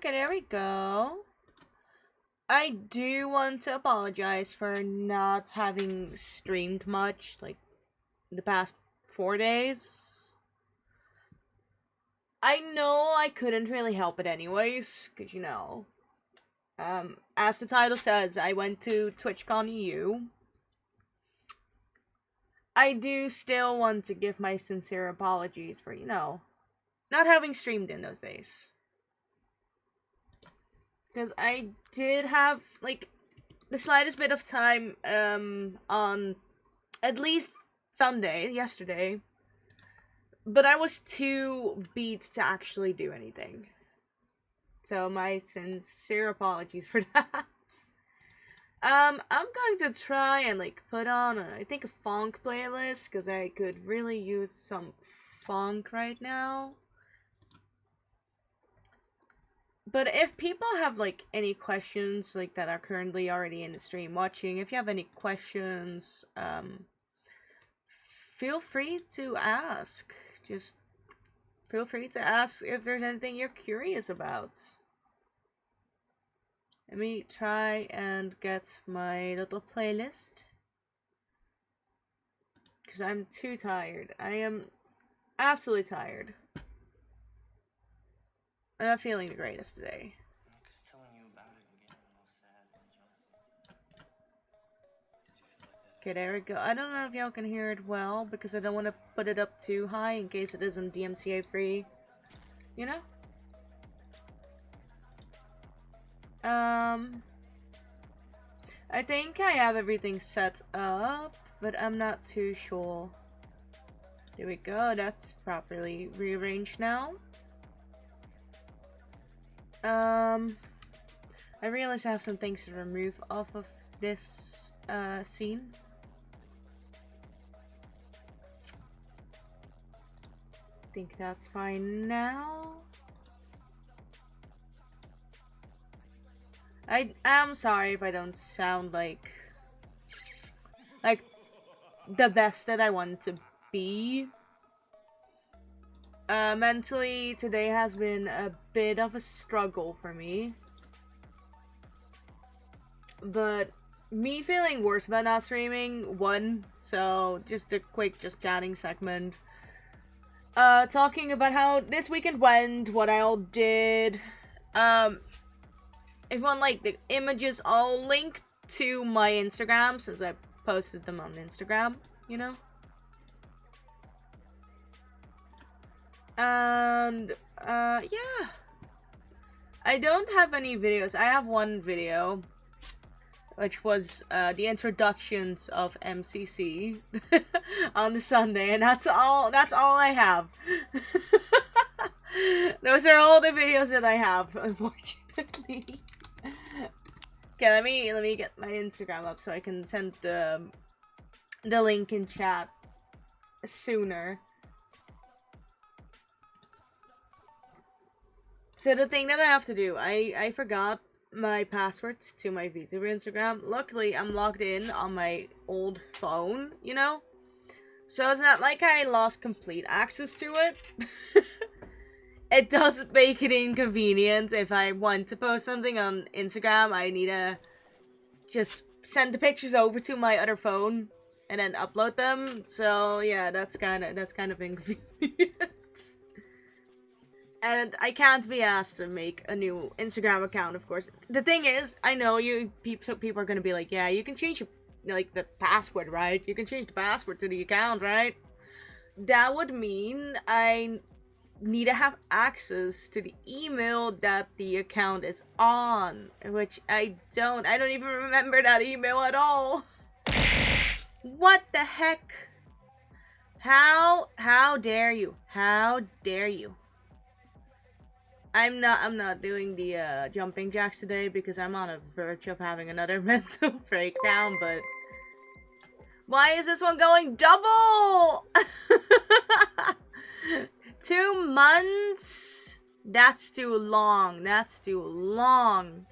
Okay, there we go. I do want to apologize for not having streamed much, like, the past 4 days. I know I couldn't really help it anyways, because, as the title says, I went to TwitchCon EU. I do still want to give my sincere apologies for, not having streamed in those days. Because I did have, like, the slightest bit of time, on at least Sunday, yesterday. But I was too beat to actually do anything. So my sincere apologies for that. I'm going to try and, like, put on, I think, a funk playlist, because I could really use some funk right now. But if people have, like, any questions, like, that are currently already in the stream watching, if you have any questions, feel free to ask. Just feel free to ask if there's anything you're curious about. Let me try and get my little playlist. Because I'm too tired. I am absolutely tired. I'm not feeling the greatest today. Okay, there we go. I don't know if y'all can hear it well, because I don't want to put it up too high in case it isn't DMCA free. You know? I think I have everything set up, but I'm not too sure. There we go, that's properly rearranged now. I realize I have some things to remove off of this scene. I think that's fine now. I am sorry if I don't sound like the best that I want to be. Mentally, today has been a bit of a struggle for me. But me feeling worse about not streaming, one, so just a quick chatting segment. Talking about how this weekend went, what I all did. If you want, like, the images, I'll link to my Instagram since I posted them on Instagram, you know? And, yeah. I don't have any videos. I have one video, which was, the introductions of MCC on the Sunday, and that's all I have. Those are all the videos that I have, unfortunately. Okay, let me get my Instagram up so I can send the link in chat sooner. So the thing that I have to do, I forgot my passwords to my VTuber Instagram. Luckily, I'm logged in on my old phone, you know? So it's not like I lost complete access to it. It does make it inconvenient. If I want to post something on Instagram, I need to just send the pictures over to my other phone and then upload them. So yeah, that's kind of inconvenient. And I can't be asked to make a new Instagram account, of course. The thing is, I know people are gonna be like, yeah, you can change like the password, right? You can change the password to the account, right? That would mean I need to have access to the email that the account is on, which I don't even remember that email at all. What the heck? How dare you? How dare you? I'm not doing the jumping jacks today because I'm on the verge of having another mental breakdown, but why is this one going double? 2 months? That's too long. That's too long.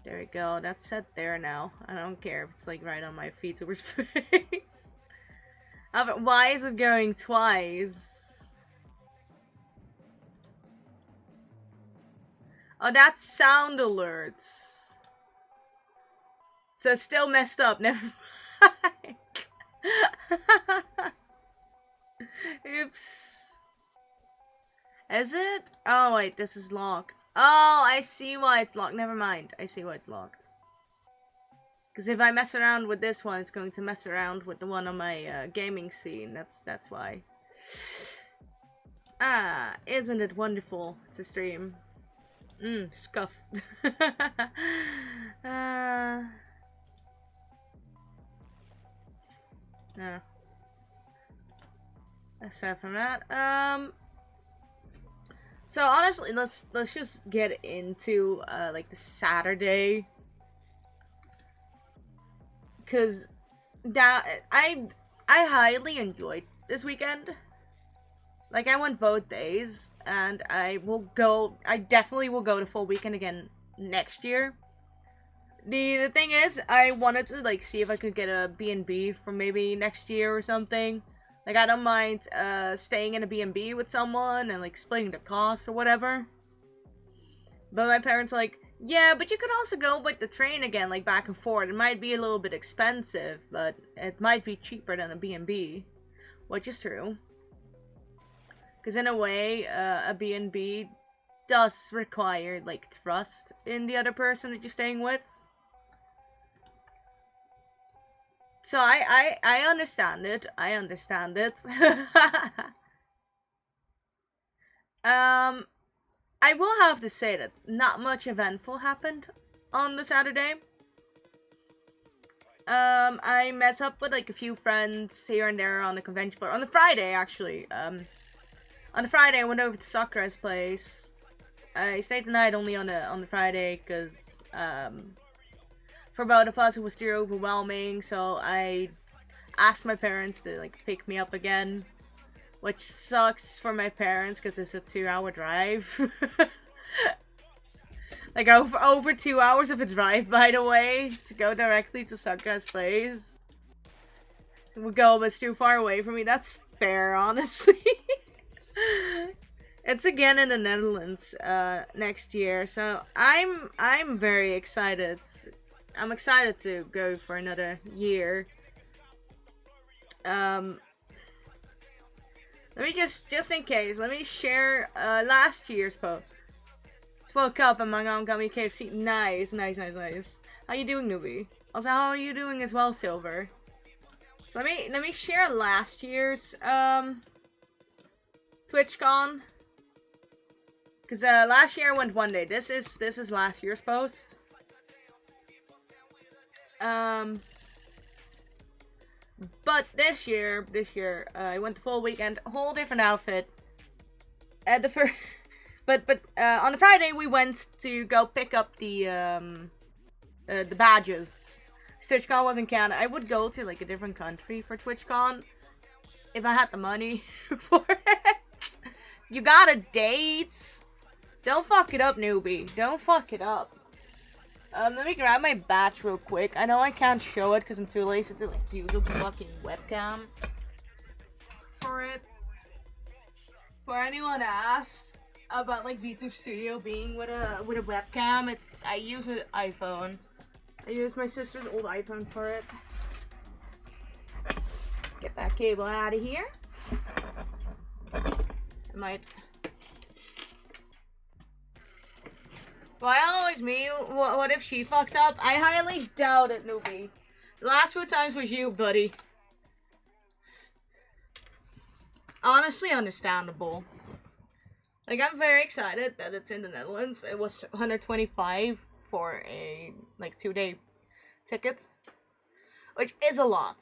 There we go. That's set there now. I don't care if it's, like, right on my VTuber's face. But why is it going twice? Oh, that's sound alerts. So it's still messed up. Never mind. Oops. Is it? Oh, wait, this is locked. Oh, I see why it's locked. Never mind. I see why it's locked. Because if I mess around with this one, it's going to mess around with the one on my gaming scene. That's why. Ah, isn't it wonderful to stream? Scuff. Aside from that, so honestly, let's just get into like the Saturday, cause that I highly enjoyed this weekend. Like, I went both days, and I definitely will go the full weekend again next year. The thing is, I wanted to, like, see if I could get a B&B for maybe next year or something. Like, I don't mind, staying in a B&B with someone and, like, splitting the cost or whatever. But my parents are like, yeah, but you could also go with the train again, like, back and forth. It might be a little bit expensive, but it might be cheaper than a B&B. Which is true. Because in a way, a B&B does require, like, trust in the other person that you're staying with. So I understand it. I understand it. I will have to say that not much eventful happened on the Saturday. I met up with, like, a few friends here and there on the convention floor. On the Friday, actually. On the Friday, I went over to Sakura's place. I stayed the night only on the Friday, because, for both of us, it was too overwhelming, so I asked my parents to, like, pick me up again. Which sucks for my parents, because it's a 2-hour drive. Like, over 2 hours of a drive, by the way, to go directly to Sakura's place. It would go, but it's too far away from me. That's fair, honestly. It's again in the Netherlands next year, so I'm very excited. I'm excited to go for another year. Let me just in case, let me share last year's post. Spoke up and my mom got me KFC. Nice. How you doing, newbie? Also, how are you doing as well, Silver? So let me share last year's TwitchCon. Cause last year I went one day. This is last year's post. But this year I went the full weekend, whole different outfit. At the first, but on the Friday we went to go pick up the badges. TwitchCon was in Canada. I would go to, like, a different country for TwitchCon if I had the money for it. You got a date? Don't fuck it up, newbie. Don't fuck it up. Let me grab my batch real quick. I know I can't show it because I'm too lazy to, like, use a fucking webcam for it. For anyone asked about, like, VTube Studio being with a webcam, I use an iPhone. I use my sister's old iPhone for it. Get that cable out of here. I might. Why always me? What if she fucks up? I highly doubt it, newbie. The last few times was you, buddy. Honestly, understandable. Like, I'm very excited that it's in the Netherlands. It was 125 for a, like, 2-day ticket, which is a lot.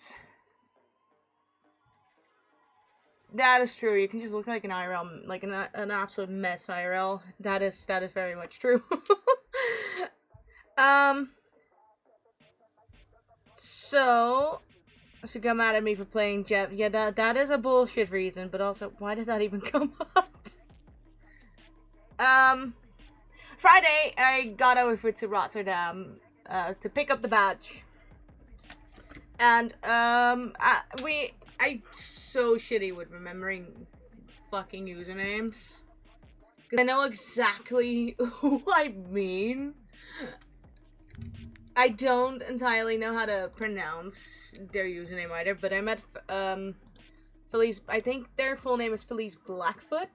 That is true. You can just look like an IRL, like an absolute mess IRL. That is very much true. So she got mad at me for playing Jeff. Yeah, that is a bullshit reason, but also, why did that even come up? Friday, I got over to Rotterdam, to pick up the badge. And, I'm so shitty with remembering fucking usernames. Because I know exactly who I mean. I don't entirely know how to pronounce their username either, but I met Felice. I think their full name is Felice Blackfoot,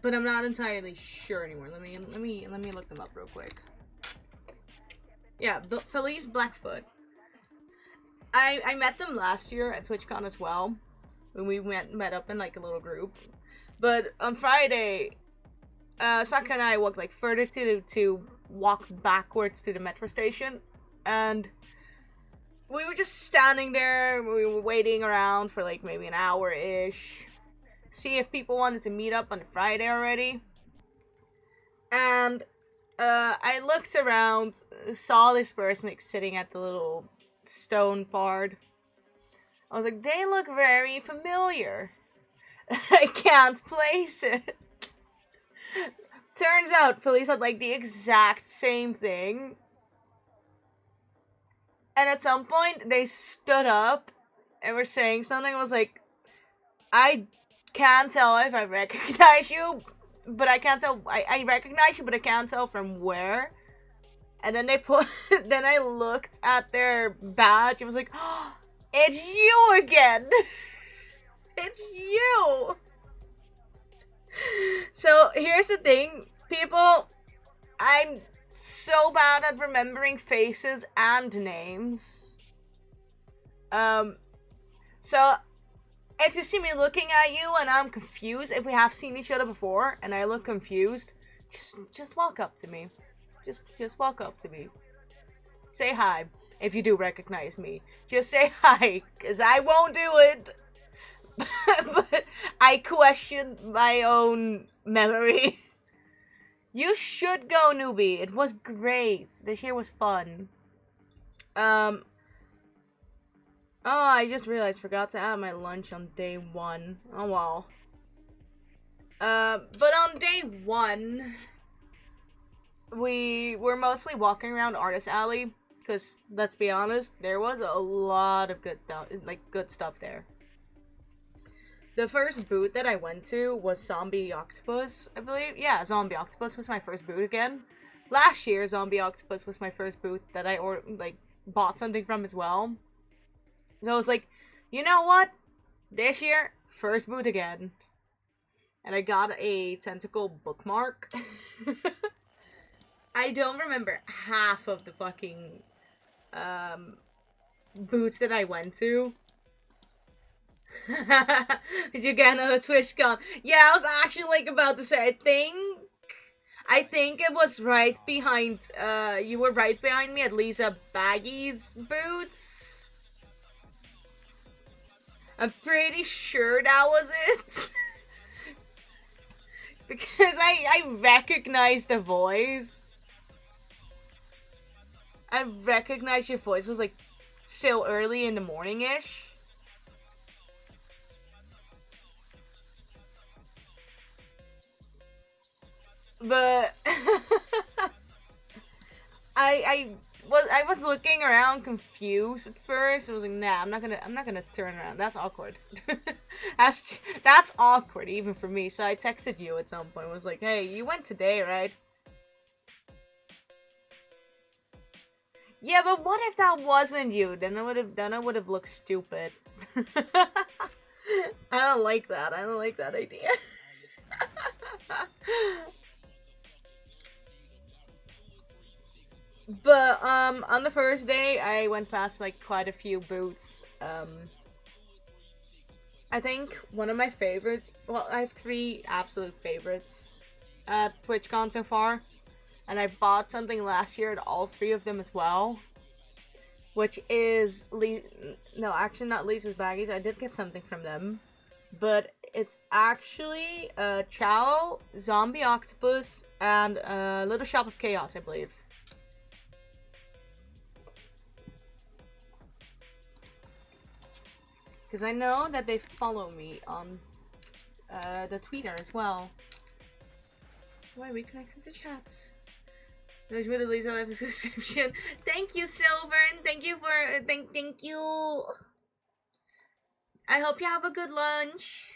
but I'm not entirely sure anymore. Let me look them up real quick. Yeah, Felice Blackfoot. I met them last year at TwitchCon as well, when we met up in like a little group. But on Friday, Saka and I walked like further to walk backwards to the metro station, and we were just standing there. We were waiting around for like maybe an hour-ish, see if people wanted to meet up on Friday already. And I looked around, saw this person like sitting at the little stone part. I was like, they look very familiar. I can't place it. Turns out Felice had like the exact same thing. And at some point, they stood up and were saying something. I was like, I can't tell if I recognize you, but I can't tell. I recognize you, but I can't tell from where. And then then I looked at their badge. It was like, oh, it's you again. It's you. So here's the thing, people. I'm so bad at remembering faces and names. So if you see me looking at you and I'm confused, if we have seen each other before and I look confused, just walk up to me. Just walk up to me. Say hi. If you do recognize me, just say hi, because I won't do it. But I question my own memory. You should go, newbie. It was great. This year was fun. Oh, I just realized, forgot to add my lunch on day 1. Oh well. But on day 1, we were mostly walking around Artist Alley, because let's be honest, there was a lot of good stuff there. The first booth that I went to was Zombie Octopus, I believe. Yeah, Zombie Octopus was my first booth again. Last year, Zombie Octopus was my first booth that I bought something from as well. So I was like, you know what? This year, first booth again. And I got a tentacle bookmark. I don't remember half of the fucking booths that I went to. Did you get another TwitchCon? Yeah, I was actually about to say, I think it was right behind, you were right behind me at Lisa Baggy's boots. I'm pretty sure that was it. Because I recognized the voice. I recognized your voice. It was like still early in the morning-ish. But I was looking around confused at first. I was like, nah, I'm not gonna turn around. That's awkward. that's awkward even for me. So I texted you at some point. I was like, hey, you went today, right? Yeah, but what if that wasn't you? Then I would have looked stupid. I don't like that. I don't like that idea. But on the first day, I went past like quite a few booths. I think one of my favorites. Well, I have 3 absolute favorites at TwitchCon so far, and I bought something last year at all 3 of them as well. Which is no, actually not Lisa's Baggies. I did get something from them, but it's actually Chow, Zombie Octopus, and Little Shop of Chaos, I believe. Because I know that they follow me on the Twitter as well. Why are we connected to chats? There's really Lisa live description. Thank you, Silver, and thank you for thank you. I hope you have a good lunch.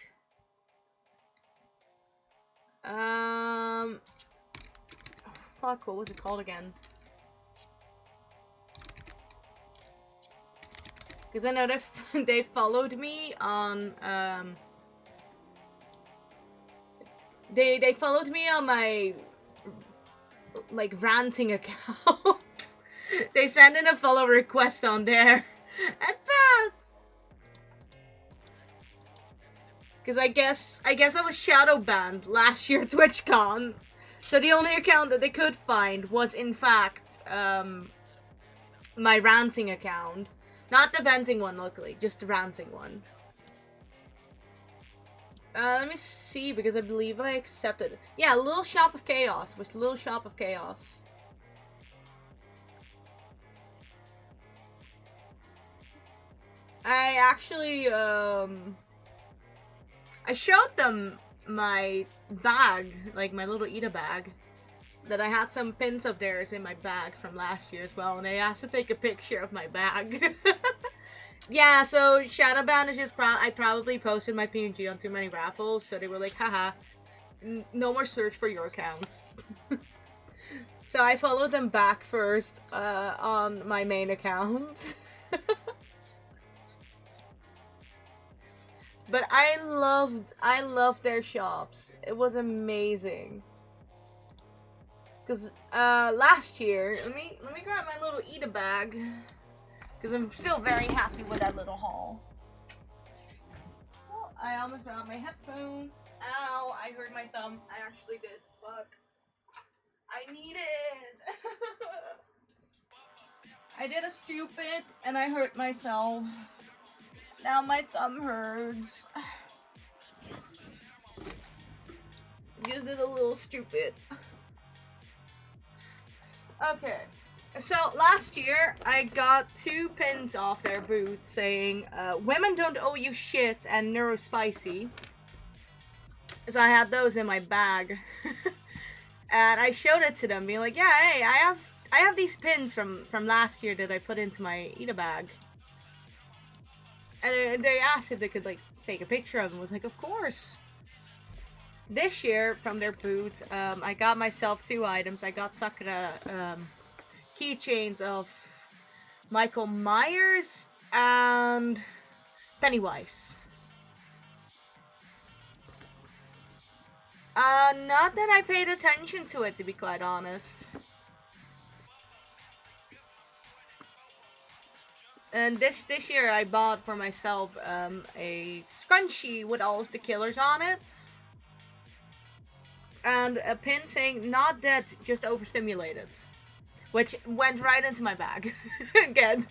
Fuck, what was it called again? Because I know they followed me on, they followed me on my, like, ranting account. They sent in a follow request on there. At that! Because I guess I was shadow banned last year at TwitchCon. So the only account that they could find was, in fact, my ranting account. Not the venting one, luckily. Just the ranting one. Let me see, because I believe I accepted it. Yeah, Little Shop of Chaos was Little Shop of Chaos. I actually, I showed them my bag, like my little Ida bag. That I had some pins of theirs in my bag from last year as well, and they asked to take a picture of my bag. Yeah, so Shadowban is just I probably posted my PNG on too many raffles, so they were like, haha, no more search for your accounts. So I followed them back first on my main account. But I loved their shops. It was amazing. Cause last year, let me grab my little Ida bag. Cause I'm still very happy with that little haul. Oh, I almost grabbed my headphones. Ow, I hurt my thumb. I actually did. Fuck. I need it. I did a stupid and I hurt myself. Now my thumb hurts. Just did a little stupid. Okay. So last year I got 2 pins off their boots saying women don't owe you shit and neurospicy. So I had those in my bag. And I showed it to them being like, yeah, hey, I have these pins from last year that I put into my Ida bag. And they asked if they could, like, take a picture of them. I was like, of course. This year, from their boots, I got myself 2 items. I got Sakura keychains of Michael Myers and Pennywise. Not that I paid attention to it, to be quite honest. And this year I bought for myself a scrunchie with all of the killers on it. And a pin saying, not dead, just overstimulated. Which went right into my bag. Again.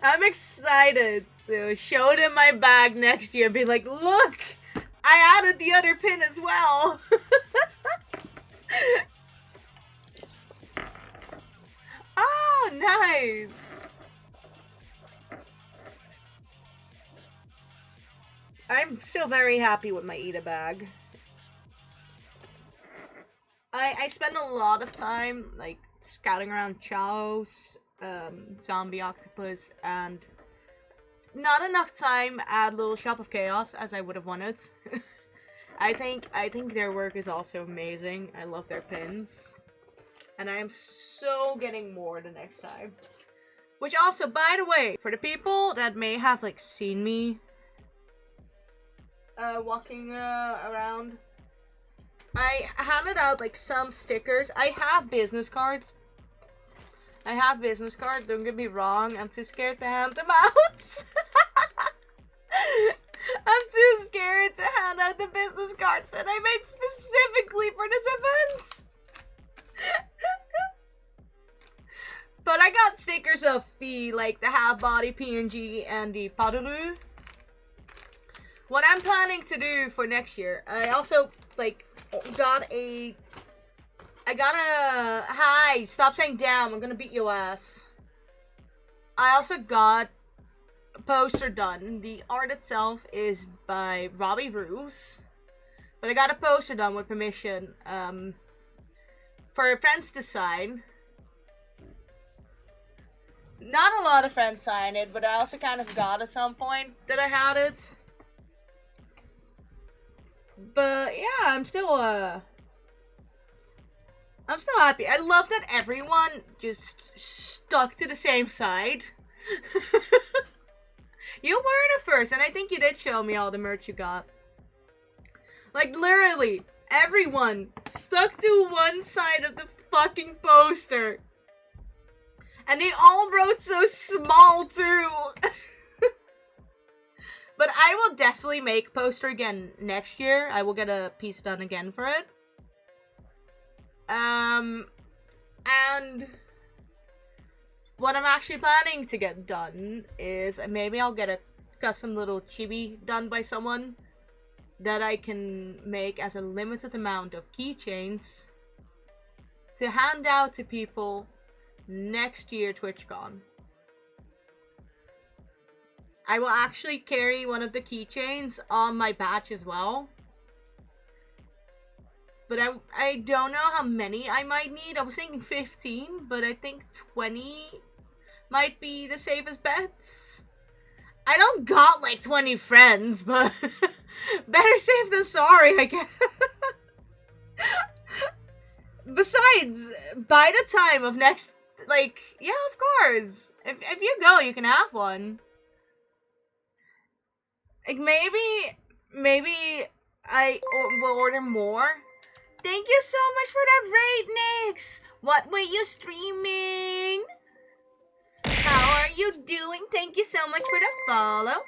I'm excited to show it in my bag next year and be like, look! I added the other pin as well! Oh, nice! I'm still very happy with my Ida bag. I spend a lot of time, like, scouting around Chaos, Zombie Octopus, and not enough time at Little Shop of Chaos as I would have wanted. I think their work is also amazing. I love their pins. And I am so getting more the next time. Which also, by the way, for the people that may have, like, seen me walking around, I handed out, like, some stickers. I have business cards. Don't get me wrong. I'm too scared to hand them out. I'm too scared to hand out the business cards that I made specifically for this event. But I got stickers of Fee, like the half-body PNG and the Paruru. What I'm planning to do for next year, I also, like, hi, stop saying damn, I'm gonna beat your ass. I also got a poster done. The art itself is by Robbie Roos. But I got a poster done with permission, for friends to sign. Not a lot of friends signed it, but I also kind of got at some point that I had it. But yeah, I'm still happy. I love that everyone just stuck to the same side. You were the first, and I think you did show me all the merch you got. Like, literally, everyone stuck to one side of the fucking poster. And they all wrote so small, too. But I will definitely make poster again next year. I will get a piece done again for it. And what I'm actually planning to get done is maybe I'll get a custom little chibi done by someone that I can make as a limited amount of keychains to hand out to people next year TwitchCon. I will actually carry one of the keychains on my badge as well. But I don't know how many I might need. I was thinking 15, but I think 20 might be the safest bets. I don't got like 20 friends, but better safe than sorry, I guess. Besides, by the time of next, like, yeah, of course. If you go, you can have one. Like, maybe I will order more. Thank you so much for that raid, Nix! What were you streaming? How are you doing? Thank you so much for the follow.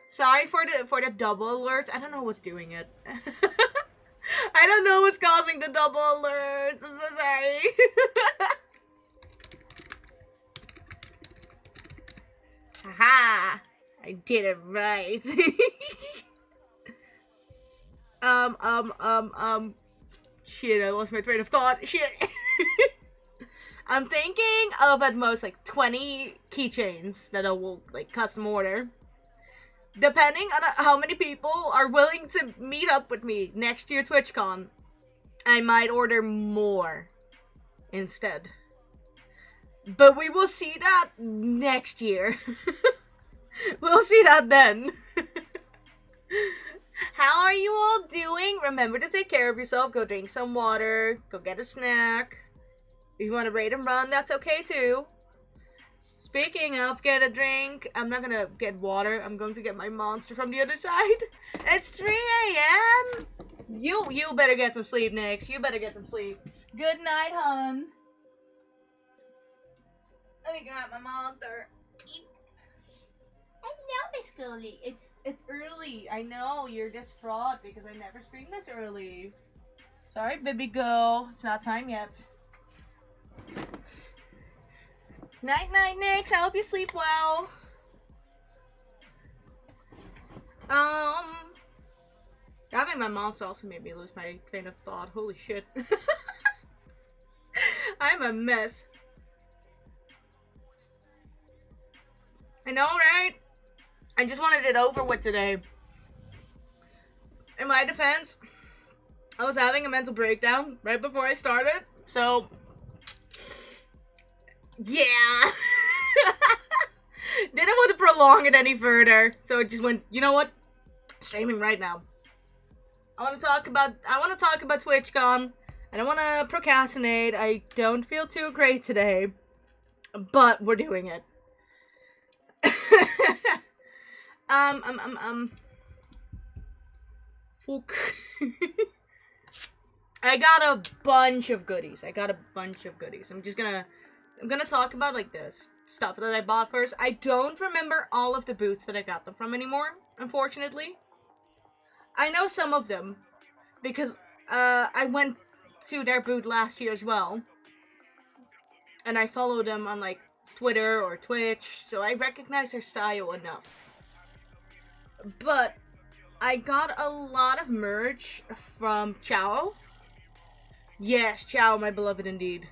Sorry for the double alerts. I don't know what's doing it. I don't know what's causing the double alerts. I'm so sorry. Haha! I did it right. Shit, I lost my train of thought. Shit. I'm thinking of at most like 20 keychains that I will like custom order. Depending on how many people are willing to meet up with me next year TwitchCon, I might order more instead. But we will see that next year. We'll see that then. How are you all doing? Remember to take care of yourself. Go drink some water. Go get a snack. If you want to raid and run, that's okay too. Speaking of get a drink, I'm not gonna get water. I'm going to get my monster from the other side. It's 3 a.m. You better get some sleep, Nix. You better get some sleep. Good night, hun. Let me grab my monster. Hello, Miss Gully. It's early. I know you're distraught because I never stream this early. Sorry, baby girl. It's not time yet. Night, night, Nix. I hope you sleep well. Having my monster also made me lose my train of thought. Holy shit. I'm a mess. I know, right? I just wanted it over with today. In my defense, I was having a mental breakdown right before I started, so yeah. Didn't want to prolong it any further, so it just went, you know what? Streaming right now. I want to talk about TwitchCon. I don't want to procrastinate. I don't feel too great today, but we're doing it. Fuck. I got a bunch of goodies. I'm gonna talk about like this stuff that I bought first. I don't remember all of the boots that I got them from anymore, unfortunately. I know some of them because I went to their booth last year as well, and I followed them on like Twitter or Twitch, so I recognize their style enough. But I got a lot of merch from Chao. Yes, Chao, my beloved indeed.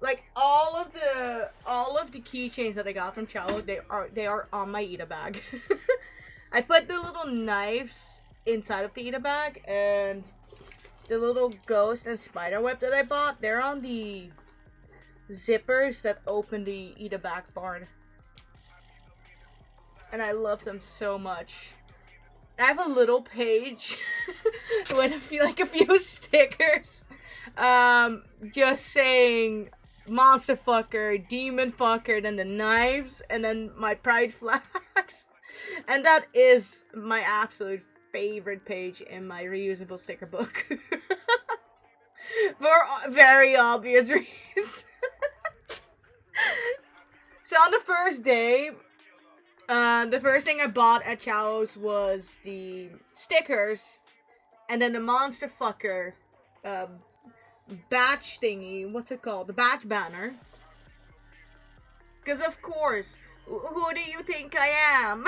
Like all of the keychains that I got from Chao, they are on my Ida bag. I put the little knives inside of the Ida bag, and the little ghost and spider web that I bought, they're on the zippers that open the Ida back part. And I love them so much. I have a little page with a few stickers, just saying monster fucker, demon fucker, then the knives, and then my pride flags, and that is my absolute favorite page in my reusable sticker book. For very obvious reasons. So on the first day, the first thing I bought at Chow's was the stickers, and then the monster fucker, batch thingy. What's it called? The batch banner. Because of course, who do you think I am?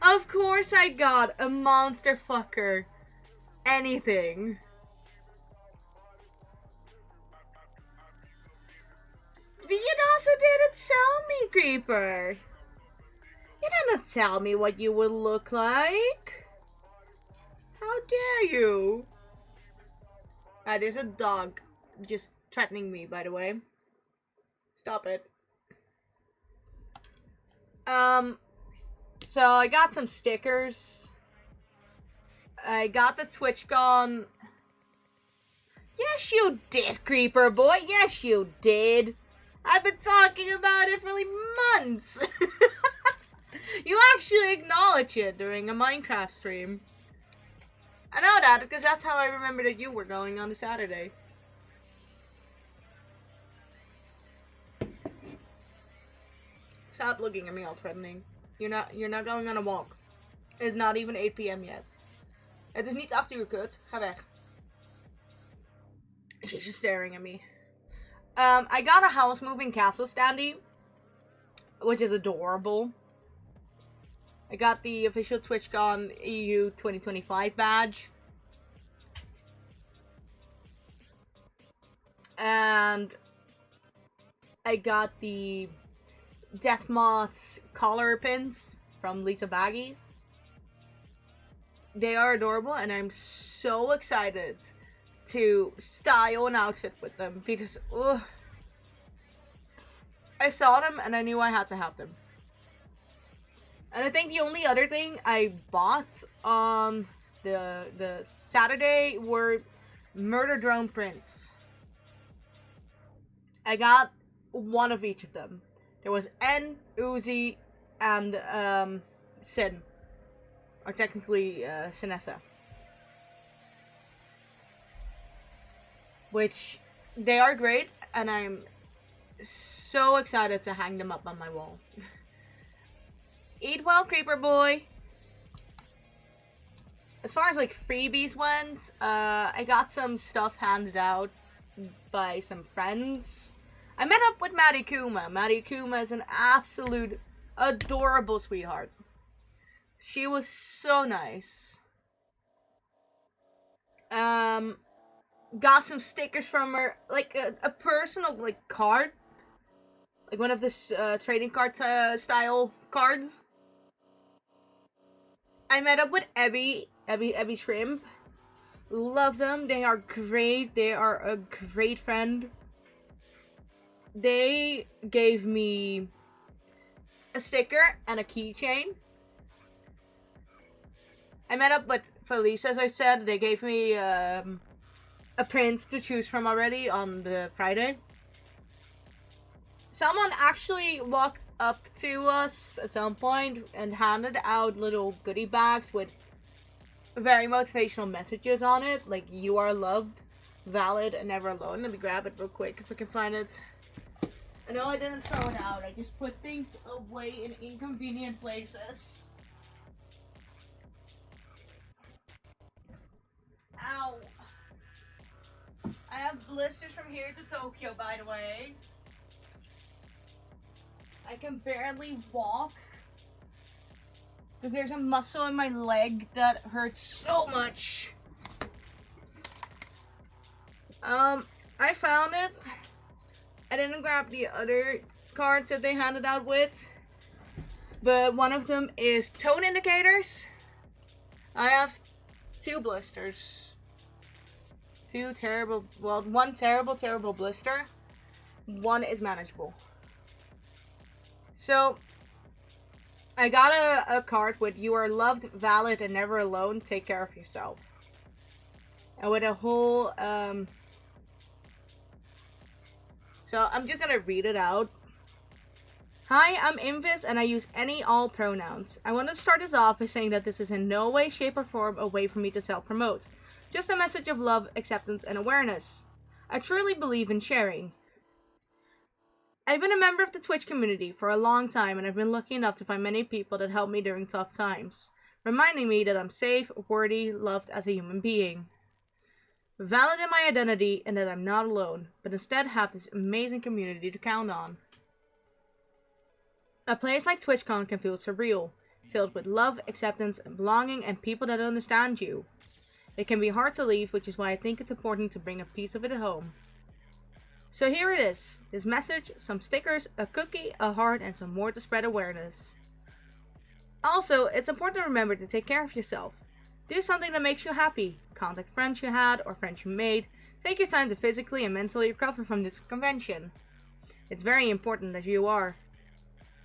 Of course I got a monster fucker. Anything. But you also didn't tell me, Creeper. You didn't tell me what you would look like. How dare you? Ah, there's a dog just threatening me, by the way. Stop it. So I got some stickers. I got the TwitchCon. Yes, you did, Creeper boy. Yes, you did. I've been talking about it for like months. You actually acknowledged it during a Minecraft stream. I know that because that's how I remember that you were going on the Saturday. Stop looking at me all threatening. You're not going on a walk. It's not even 8 PM yet. Het is niet 8 uur, kut. Ga weg. She's just staring at me. I got a house moving castle standee, which is adorable. I got the official TwitchCon EU 2025 badge. And I got the Deathmoth's collar pins from Lisa Baggies. They are adorable, and I'm so excited to style an outfit with them because I saw them and I knew I had to have them. And I think the only other thing I bought on the Saturday were murder drone prints. I got one of each of them. There was N, Uzi, and Sin. Or technically Sinessa. Which, they are great, and I'm so excited to hang them up on my wall. Eat well, Creeper boy! As far as like freebies went, I got some stuff handed out by some friends. I met up with Maddie Kuma. Maddie Kuma is an absolute adorable sweetheart. She was so nice. Got some stickers from her, like a personal like card, like one of this trading card style cards. I met up with Ebby Shrimp. Love them. They are great. They are a great friend. They gave me a sticker and a keychain. I met up with Felice, as I said. They gave me a print to choose from already on the Friday. Someone actually walked up to us at some point and handed out little goodie bags with very motivational messages on it, like "You are loved, valid, and never alone." Let me grab it real quick if I can find it. I know I didn't throw it out. I just put things away in inconvenient places. Ow. I have blisters from here to Tokyo, by the way. I can barely walk because there's a muscle in my leg that hurts so much. I found it. I didn't grab the other cards that they handed out with, but one of them is tone indicators. I have 2 blisters. 2 terrible, well, 1 terrible blister. 1 is manageable. So, I got a card with "You are loved, valid, and never alone. Take care of yourself." And with a whole, so I'm just gonna read it out. Hi, I'm Invis, and I use any, all pronouns. I want to start this off by saying that this is in no way, shape, or form a way for me to self-promote. Just a message of love, acceptance, and awareness. I truly believe in sharing. I've been a member of the Twitch community for a long time, and I've been lucky enough to find many people that help me during tough times, reminding me that I'm safe, worthy, loved as a human being. Valid in my identity, and that I'm not alone, but instead have this amazing community to count on. A place like TwitchCon can feel surreal, filled with love, acceptance, and belonging, and people that understand you. It can be hard to leave, which is why I think it's important to bring a piece of it home. So here it is, this message, some stickers, a cookie, a heart, and some more to spread awareness. Also, it's important to remember to take care of yourself. Do something that makes you happy. Contact friends you had or friends you made. Take your time to physically and mentally recover from this convention. It's very important that you are.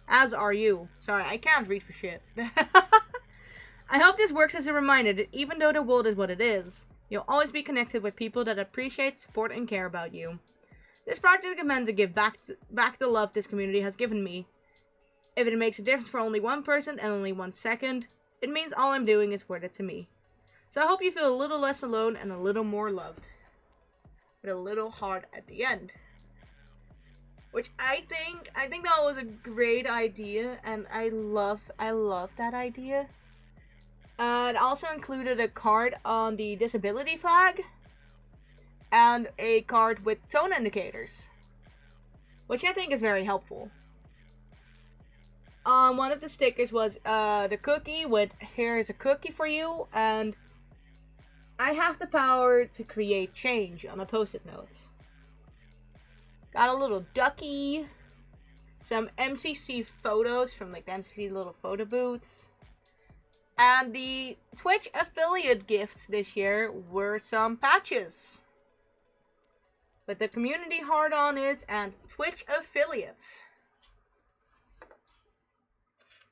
As are you. Sorry, I can't read for shit. I hope this works as a reminder that even though the world is what it is, you'll always be connected with people that appreciate, support, and care about you. This project is meant to give back the love this community has given me. If it makes a difference for only one person and only 1 second, it means all I'm doing is worth it to me. So I hope you feel a little less alone and a little more loved. With a little heart at the end. Which I think that was a great idea, and I love that idea. It also included a card on the disability flag, and a card with tone indicators, which I think is very helpful. One of the stickers was the cookie with "Here's a cookie for you," and I have the power to create change on a post-it notes. Got a little ducky, some MCC photos from like the MCC little photo booths, and the Twitch affiliate gifts this year were some patches with the community heart on it and Twitch affiliates.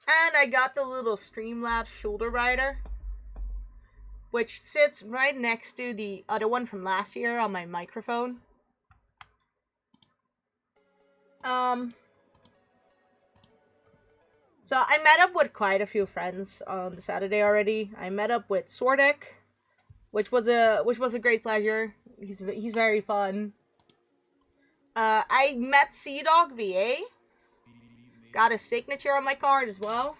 And I got the little Streamlabs shoulder rider, which sits right next to the other one from last year on my microphone. So I met up with quite a few friends on the Saturday already. I met up with Sordek, which was a great pleasure. He's very fun. I met Sea-Dog VA. Got a signature on my card as well.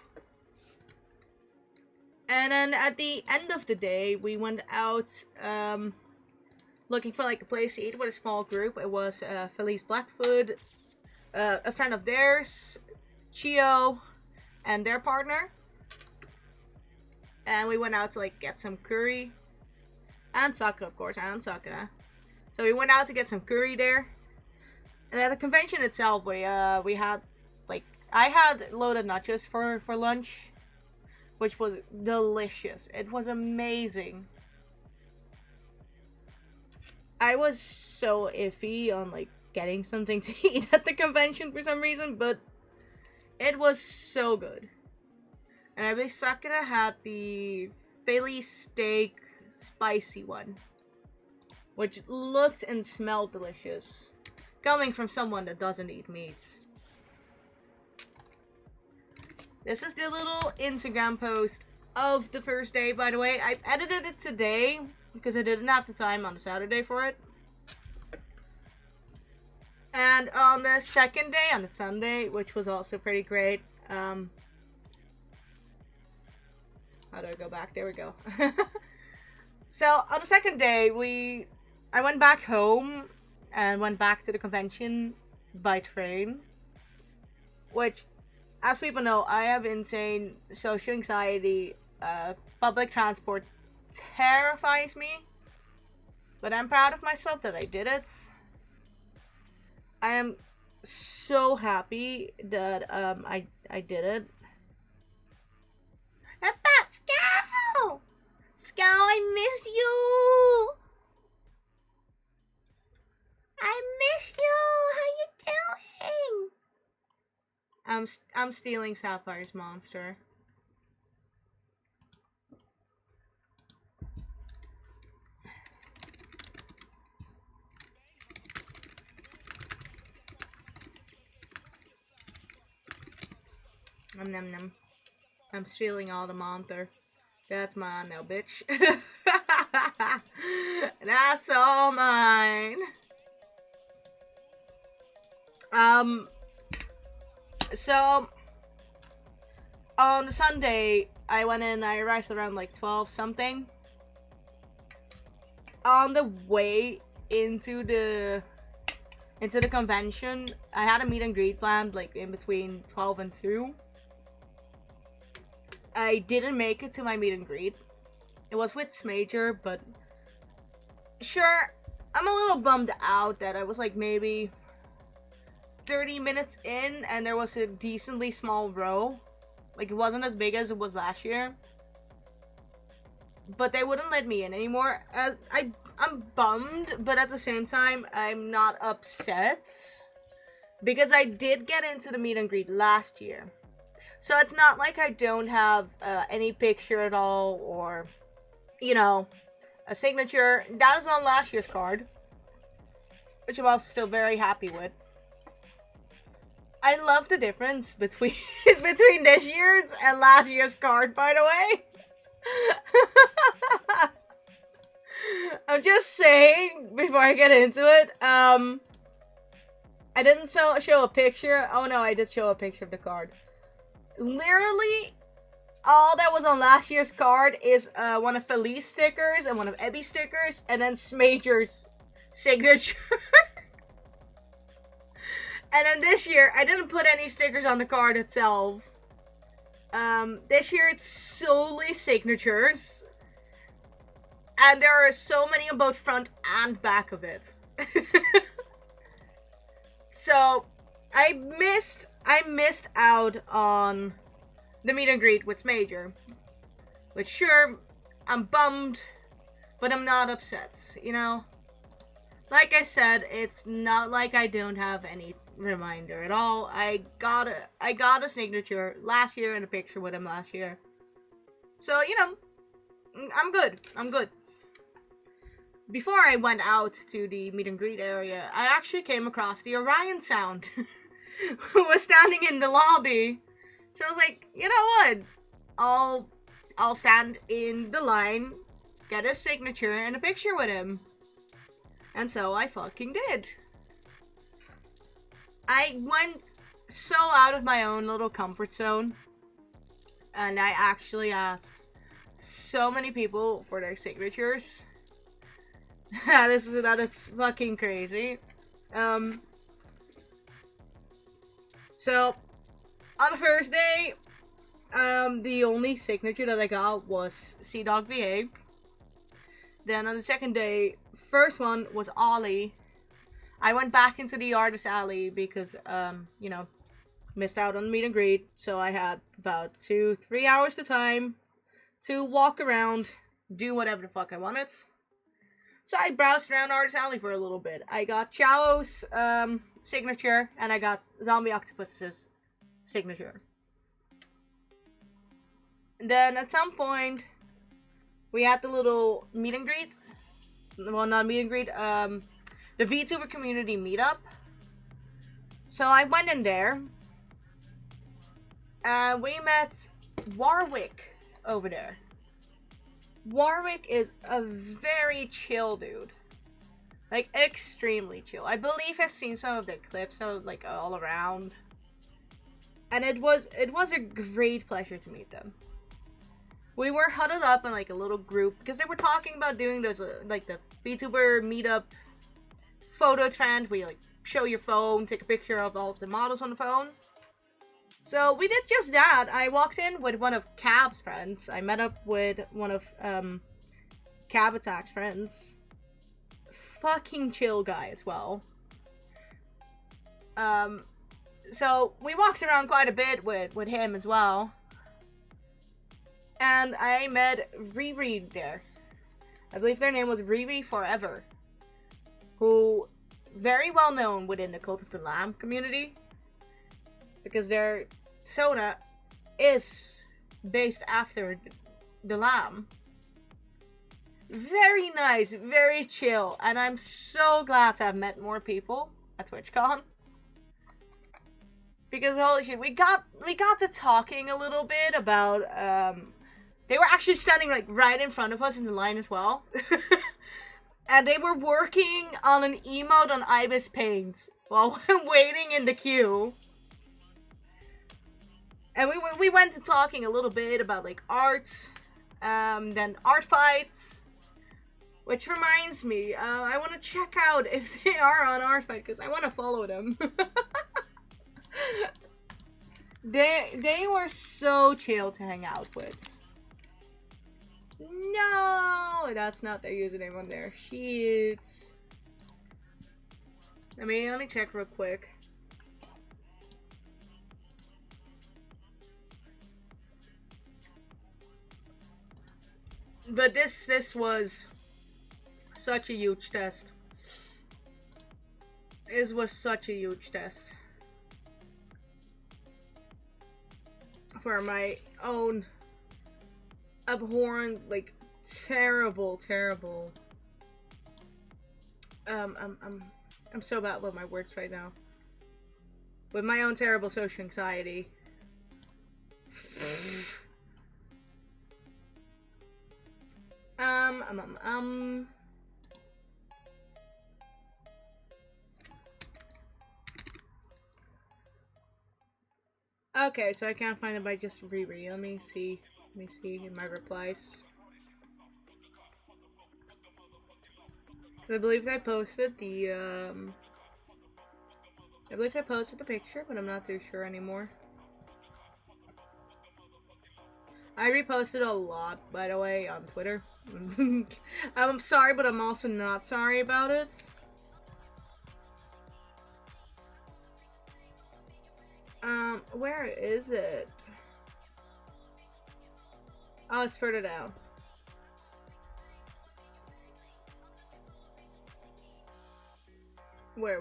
And then at the end of the day, we went out looking for like a place to eat with a small group. It was Felice Blackfoot, a friend of theirs, Chio, and their partner. And we went out to like get some curry. And Saka, of course, and Saka. So we went out to get some curry there. And at the convention itself, we had like, I had loaded nachos for lunch, which was delicious. It was amazing. I was so iffy on like getting something to eat at the convention for some reason, but it was so good. And I believe Sakura had the Philly steak spicy one, which looked and smelled delicious, coming from someone that doesn't eat meats. This is the little Instagram post of the first day, by the way. I edited it today because I didn't have the time on the Saturday for it. And on the second day, on the Sunday, which was also pretty great. How do I go back? There we go. So on the second day, I went back home and went back to the convention by train, which, as people know, I have insane social anxiety. Public transport terrifies me, but I'm proud of myself that I did it. I am so happy that I did it. About Scout! Scout, I miss you! I miss you! How you doing? I'm stealing Sapphire's monster. Nom nom. I'm stealing all the monster. That's mine now, bitch. That's all mine. So on the Sunday, I went in. I arrived around like 12 something. On the way into the convention, I had a meet and greet planned like in between 12 and 2. I didn't make it to my meet and greet. It was with Smager, but sure, I'm a little bummed out that I was like maybe 30 minutes in and there was a decently small row. Like, it wasn't as big as it was last year. But they wouldn't let me in anymore. I'm bummed, but at the same time, I'm not upset. Because I did get into the meet and greet last year. So it's not like I don't have any picture at all, or, you know, a signature. That is on last year's card, which I'm also still very happy with. I love the difference between this year's and last year's card, by the way. I'm just saying, before I get into it, I didn't show a picture. Oh no, I did show a picture of the card. Literally, all that was on last year's card is one of Felice's stickers and one of Ebby's stickers, and then Smager's signature. And then this year, I didn't put any stickers on the card itself. This year it's solely signatures. And there are so many on both front and back of it. So, I missed out on the meet and greet with Smager. But sure, I'm bummed, but I'm not upset, you know? Like I said, it's not like I don't have any reminder at all. I got a signature last year and a picture with him last year. So, you know, I'm good. Before I went out to the meet and greet area, I actually came across the Orion Sound, who was standing in the lobby. So I was like, you know what? I'll stand in the line, get a signature and a picture with him. And so I fucking did. I went so out of my own little comfort zone. And I actually asked so many people for their signatures. that is fucking crazy. So, on the first day, the only signature that I got was Sea-Dog VA. Then on the second day, first one was Ollie. I went back into the artist alley because, you know, missed out on the meet and greet. So I had about 2-3 hours of time to walk around, do whatever the fuck I wanted. So I browsed around artist alley for a little bit. I got Chao's signature, and I got Zombie Octopus's signature. And then at some point, we had the little meet and greet. Well, not meet and greet, the VTuber community meetup. So I went in there, and we met Warwick over there. Warwick is a very chill dude. Like, extremely chill. I believe I've seen some of the clips of, like, all around. And it was a great pleasure to meet them. We were huddled up in, like, a little group, because they were talking about doing those, like, the VTuber meetup photo trend, where you, like, show your phone, take a picture of all of the models on the phone. So we did just that. I walked in with one of Cab's friends. I met up with one of Cab Attack's friends. Fucking chill guy as well. So we walked around quite a bit with him as well. And I met Riri there. I believe their name was Riri Forever. Who, very well known within the Cult of the Lamb community. because their Sona is based after the lamb. Very nice, very chill, and I'm so glad to have met more people at TwitchCon. Because holy shit, we got to talking a little bit about they were actually standing like right in front of us in the line as well. And they were working on an emote on Ibis Paint while waiting in the queue. And we went to talking a little bit about like art, then art fights. Which reminds me, I want to check out if they are on art fight because I want to follow them. They were so chill to hang out with. No, that's not their username on their sheets. Let me check real quick. But this was such a huge test. This was such a huge test. For my own abhorrent, like, terrible I'm so bad with my words right now. With my own terrible social anxiety. Okay, so I can't find it by just Riri. Let me see in my replies. Cause I believe I posted the picture, but I'm not too sure anymore. I reposted a lot, by the way, on Twitter. I'm sorry, but I'm also not sorry about it. Where is it? Oh, it's further down. Where?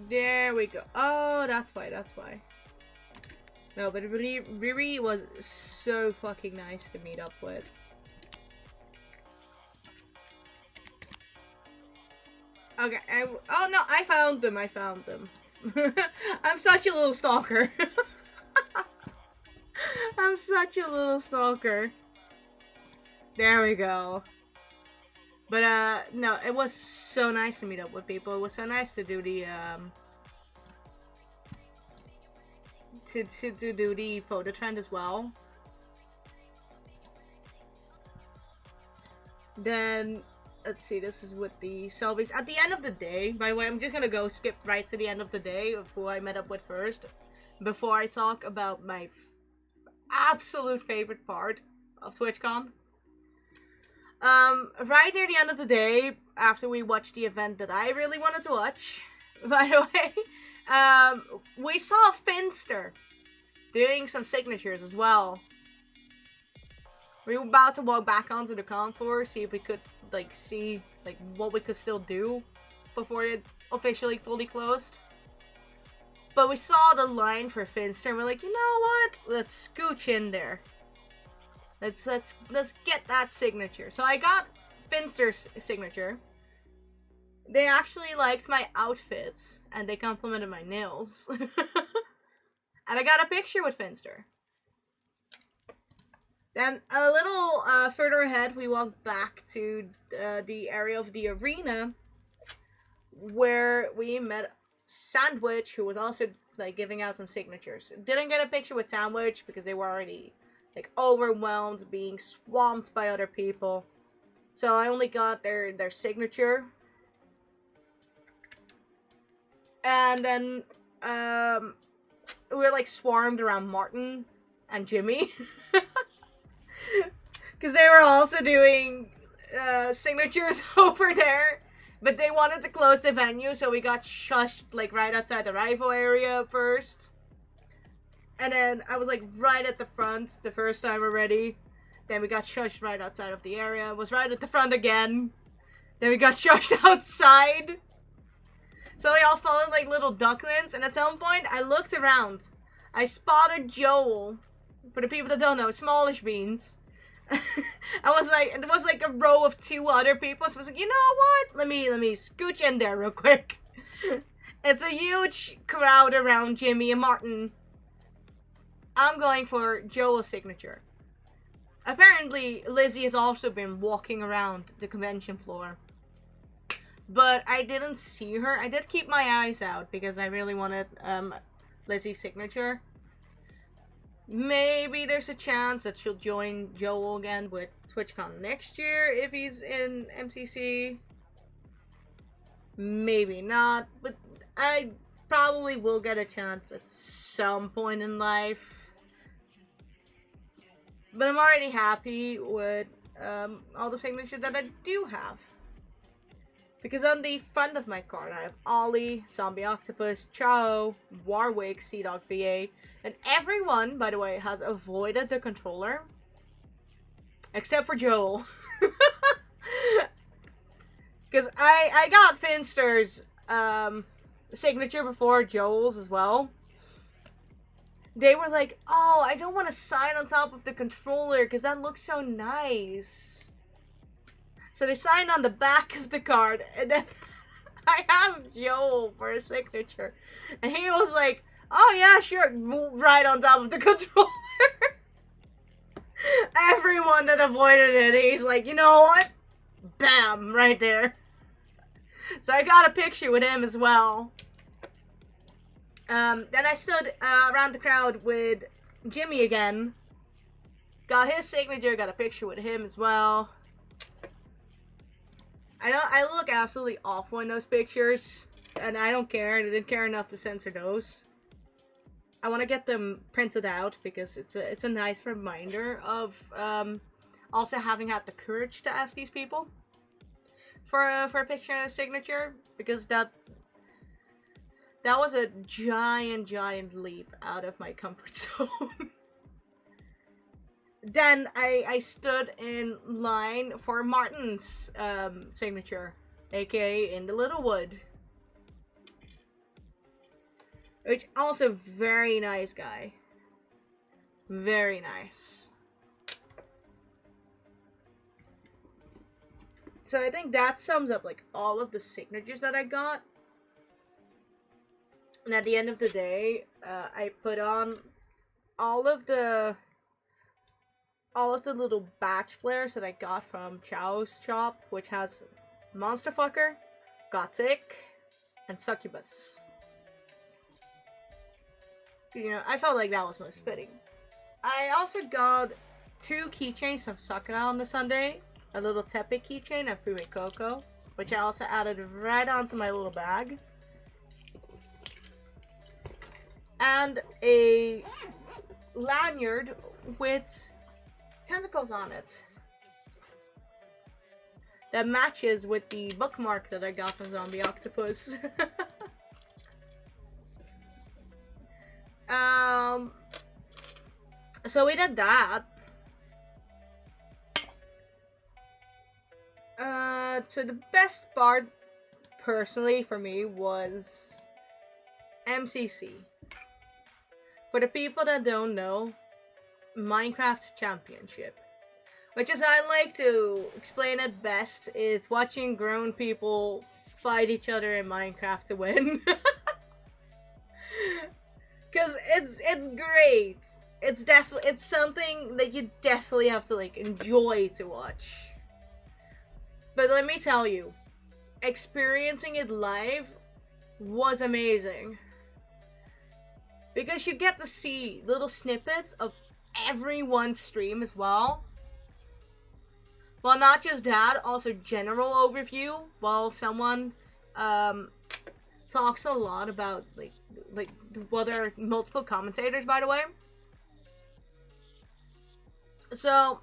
There we go. Oh, that's why. No, but Riri was so fucking nice to meet up with. Okay, oh no, I found them. I'm such a little stalker. I'm such a little stalker. There we go. But, no, it was so nice to meet up with people. It was so nice to do the, to do the photo trend as well. Then, let's see, this is with the selfies. At the end of the day, by the way, I'm just gonna go skip right to the end of the day of who I met up with first. Before I talk about my absolute favorite part of TwitchCon. Right near the end of the day, after we watched the event that I really wanted to watch, by the way, we saw Finster doing some signatures as well. We were about to walk back onto the con floor, see if we could, like, see, like, what we could still do before it officially fully closed. But we saw the line for Finster, and we're like, you know what? Let's scooch in there. Let's get that signature. So I got Finster's signature. They actually liked my outfits, and they complimented my nails. And I got a picture with Finster. Then a little further ahead, we walked back to the area of the arena where we met Sandwich, who was also like giving out some signatures. Didn't get a picture with Sandwich because they were already like overwhelmed, being swamped by other people. So I only got their signature. And then we were like swarmed around Martin and Jimmy. Because they were also doing signatures over there. But they wanted to close the venue, so we got shushed like right outside the rifle area first. And then I was like right at the front the first time already. Then we got shushed right outside of the area. Was right at the front again. Then we got shushed outside. So we all followed like little ducklings. And at some point, I looked around. I spotted Joel. For the people that don't know, smallish beans. I was like, it was like a row of 2 other people. So I was like, you know what? Let me scooch in there real quick. It's a huge crowd around Jimmy and Martin. I'm going for Joel's signature. Apparently, Lizzie has also been walking around the convention floor. But I didn't see her. I did keep my eyes out because I really wanted Lizzie's signature. Maybe there's a chance that she'll join Joel again with TwitchCon next year if he's in MCC. Maybe not, but I probably will get a chance at some point in life. But I'm already happy with all the signatures that I do have. Because on the front of my card, I have Ollie, Zombie Octopus, Chao, Warwick, Sea Dog VA, and everyone, by the way, has avoided the controller. Except for Joel. Because I got Finster's signature before Joel's as well. They were like, oh, I don't want to sign on top of the controller because that looks so nice. So they signed on the back of the card, and then I asked Joel for a signature. And he was like, oh yeah, sure, right on top of the controller. Everyone that avoided it, he's like, you know what? Bam, right there. So I got a picture with him as well. Then I stood around the crowd with Jimmy again. Got his signature, got a picture with him as well. I know I look absolutely awful in those pictures, and I don't care. I didn't care enough to censor those. I want to get them printed out because it's a nice reminder of also having had the courage to ask these people for a picture and a signature, because that was a giant leap out of my comfort zone. Then I stood in line for Martin's signature, aka in the Littlewood. Which also very nice guy. Very nice. So I think that sums up like all of the signatures that I got. And at the end of the day, I put on all of the little batch flares that I got from Chao's shop, which has Monster Fucker, Gothic, and Succubus. You know, I felt like that was most fitting. I also got 2 keychains from Sakura on the Sunday. A little Tepe keychain and Freeway Coco, which I also added right onto my little bag. And a lanyard with tentacles on it that matches with the bookmark that I got from Zombie Octopus. So we did that. So the best part, personally, for me, was MCC. For the people that don't know, Minecraft Championship. Which, as I like to explain it best, is watching grown people fight each other in Minecraft to win. Cause it's great. It's something that you definitely have to like enjoy to watch. But let me tell you, experiencing it live was amazing. Because you get to see little snippets of everyone's stream as well. Well, not just that, also general overview, while someone talks a lot about like well, there are multiple commentators, by the way. So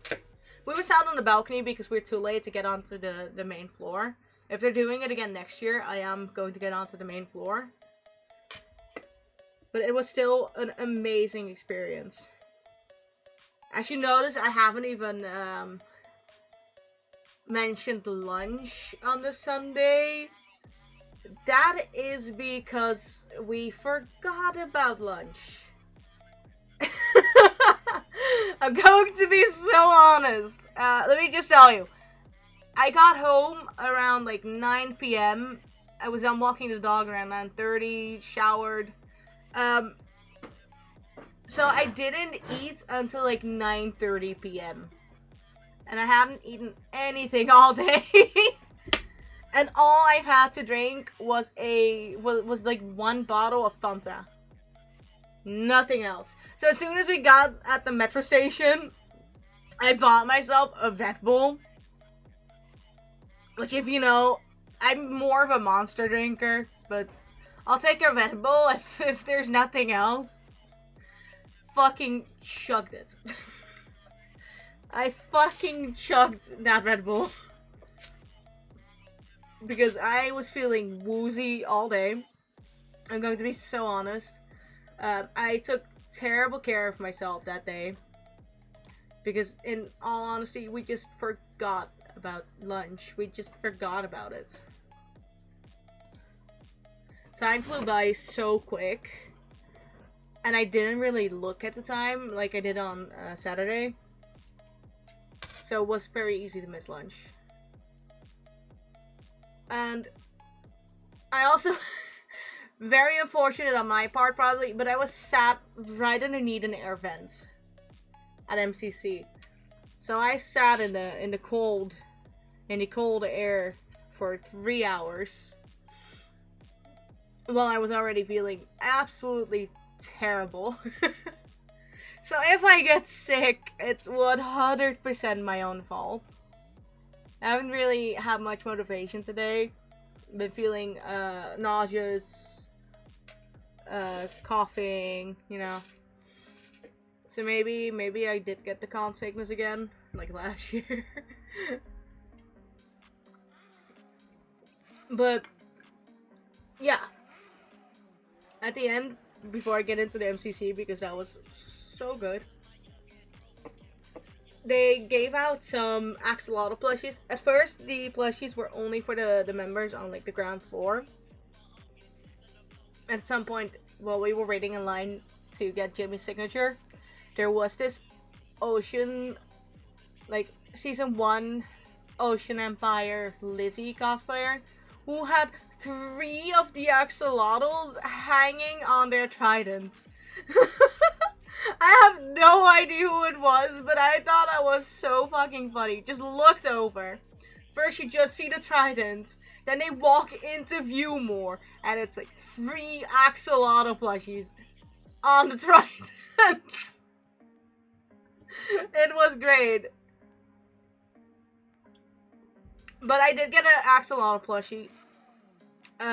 we were sat on the balcony because we were too late to get onto the main floor. If they're doing it again next year, I am going to get onto the main floor. But it was still an amazing experience. As you notice, I haven't even mentioned lunch on the Sunday. That is because we forgot about lunch. I'm going to be so honest. Let me just tell you. I got home around like 9 p.m. I was done walking the dog around 9:30, showered. So I didn't eat until like 9:30 p.m. And I haven't eaten anything all day. And all I've had to drink was like one bottle of Fanta. Nothing else. So as soon as we got at the metro station, I bought myself a Red Bull. Which, if you know, I'm more of a Monster drinker, but I'll take a Red Bull if there's nothing else. Fucking chugged it. I fucking chugged that Red Bull. Because I was feeling woozy all day. I'm going to be so honest. I took terrible care of myself that day. Because in all honesty, we just forgot about lunch. We just forgot about it. Time flew by so quick. And I didn't really look at the time like I did on Saturday. So it was very easy to miss lunch. And I also, very unfortunate on my part probably, but I was sat right underneath an air vent at MCC. So I sat in the cold air for 3 hours while I was already feeling absolutely terrible. So if I get sick, it's 100% my own fault. I haven't really had much motivation today. Been feeling nauseous, coughing, you know. So maybe I did get the con sickness again, like last year. But yeah. At the end, before I get into the MCC, because that was so good, they gave out some axolotl plushies. At first, the plushies were only for the members on like the ground floor. At some point, while we were waiting in line to get Jimmy's signature, there was this Ocean, like season 1 Ocean Empire Lizzie cosplayer who had 3 of the axolotls hanging on their tridents. I have no idea who it was, but I thought that was so fucking funny. Just looked over. First you just see the tridents, then they walk into view more, and it's like 3 axolotl plushies on the tridents. It was great. But I did get an axolotl plushie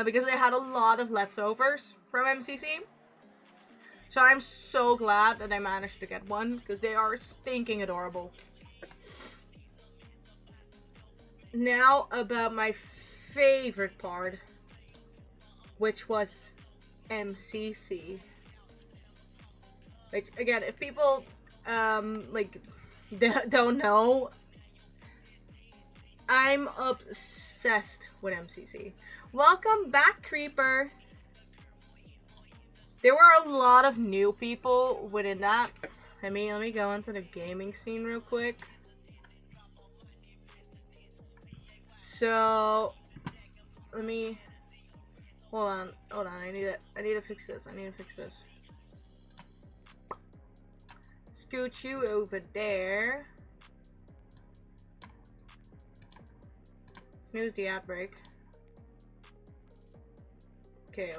because I had a lot of leftovers from MCC. So I'm so glad that I managed to get one, because they are stinking adorable. Now about my favorite part, which was MCC. Which, again, if people don't know, I'm obsessed with MCC. Welcome back, Creeper. There were a lot of new people within that. Let me go into the gaming scene real quick. So let me hold on. I need to fix this. Scoot you over there. Snooze the ad break. Okay.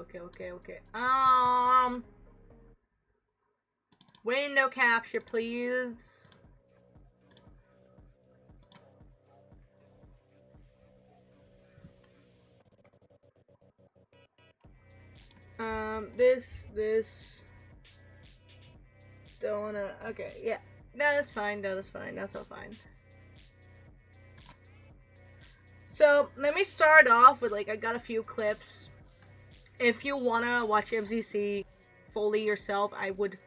Window capture, please. This. Don't wanna. Okay, yeah. That is fine. That's all fine. So, let me start off with, like, I got a few clips. If you wanna watch MCC fully yourself, I would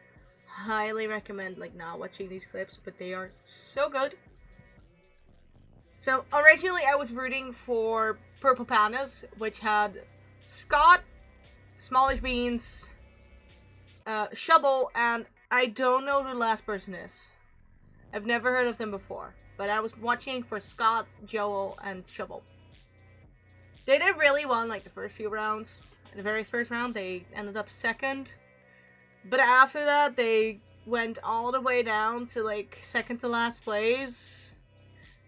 highly recommend like not watching these clips, but they are so good. So originally I was rooting for Purple Pandas, which had Scott, Smallish Beans, Shovel, and I don't know who the last person is. I've never heard of them before, but I was watching for Scott, Joel, and Shovel. They did really well in like the first few rounds. In the very first round, they ended up second. But after that, they went all the way down to like second to last place.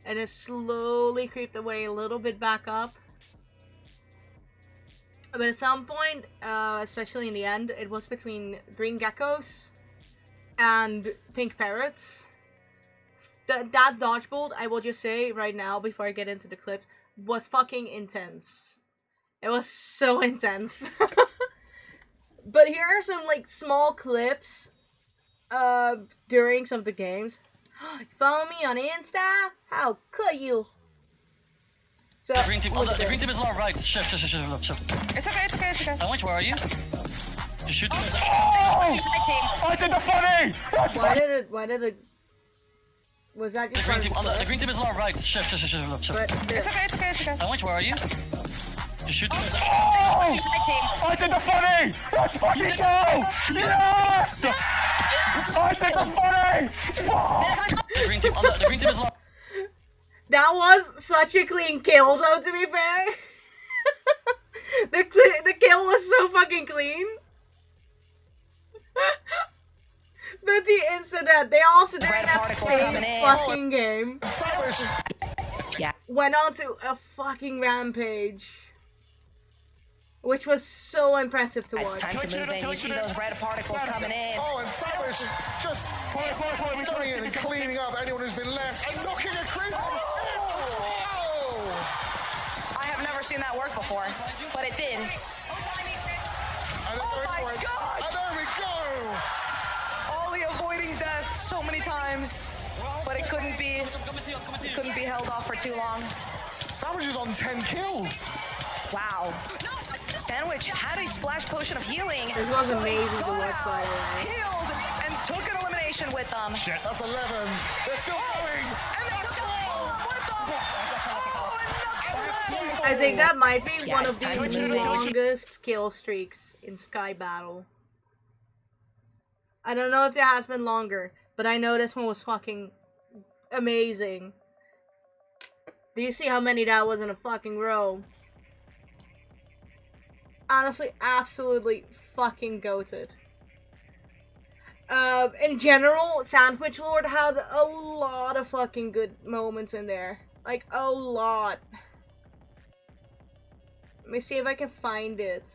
And it slowly creeped away a little bit back up. But at some point, especially in the end, it was between green geckos and pink parrots. That dodgeball, I will just say right now before I get into the clip, was fucking intense. It was so intense. But here are some like small clips during some of the games. Follow me on Insta? How could you? So, the green team is on our right. Shift. It's okay. Where are you? You shoot them. I did the funny! Why did it... Was that just the green team is on our right. Shift. But this. It's okay. Where are you? You shoot them. I did the funny! Let's fucking go! Yes! I did the funny! The green team is on our... That was such a clean kill, though, to be fair. The kill was so fucking clean. But the incident, they also during that same fucking game went on to a fucking rampage. Which was so impressive to watch. It's time to move in. You see those red particles coming in. Oh, and Savage just going in and cleaning up anyone who's been left and knocking a crit. Oh! I have never seen that work before, but it did. Oh my gosh! And there we go! Ollie avoiding death so many times, but it couldn't be held off for too long. Savage is on 10 kills. Wow. Sandwich had a splash potion of healing. This was amazing to watch, by the way. Healed and took an elimination with them. Shit, that's 11. They're still going. And they took it with them. Oh, I think that might be Yeah, one it's of the time to move in. longest kill streaks in Sky Battle. I don't know if there has been longer, but I know this one was fucking amazing. Do you see how many that was in a fucking row? Honestly, absolutely fucking goated. In general, Sandwich Lord had a lot of fucking good moments in there. Like, a lot. Let me see if I can find it.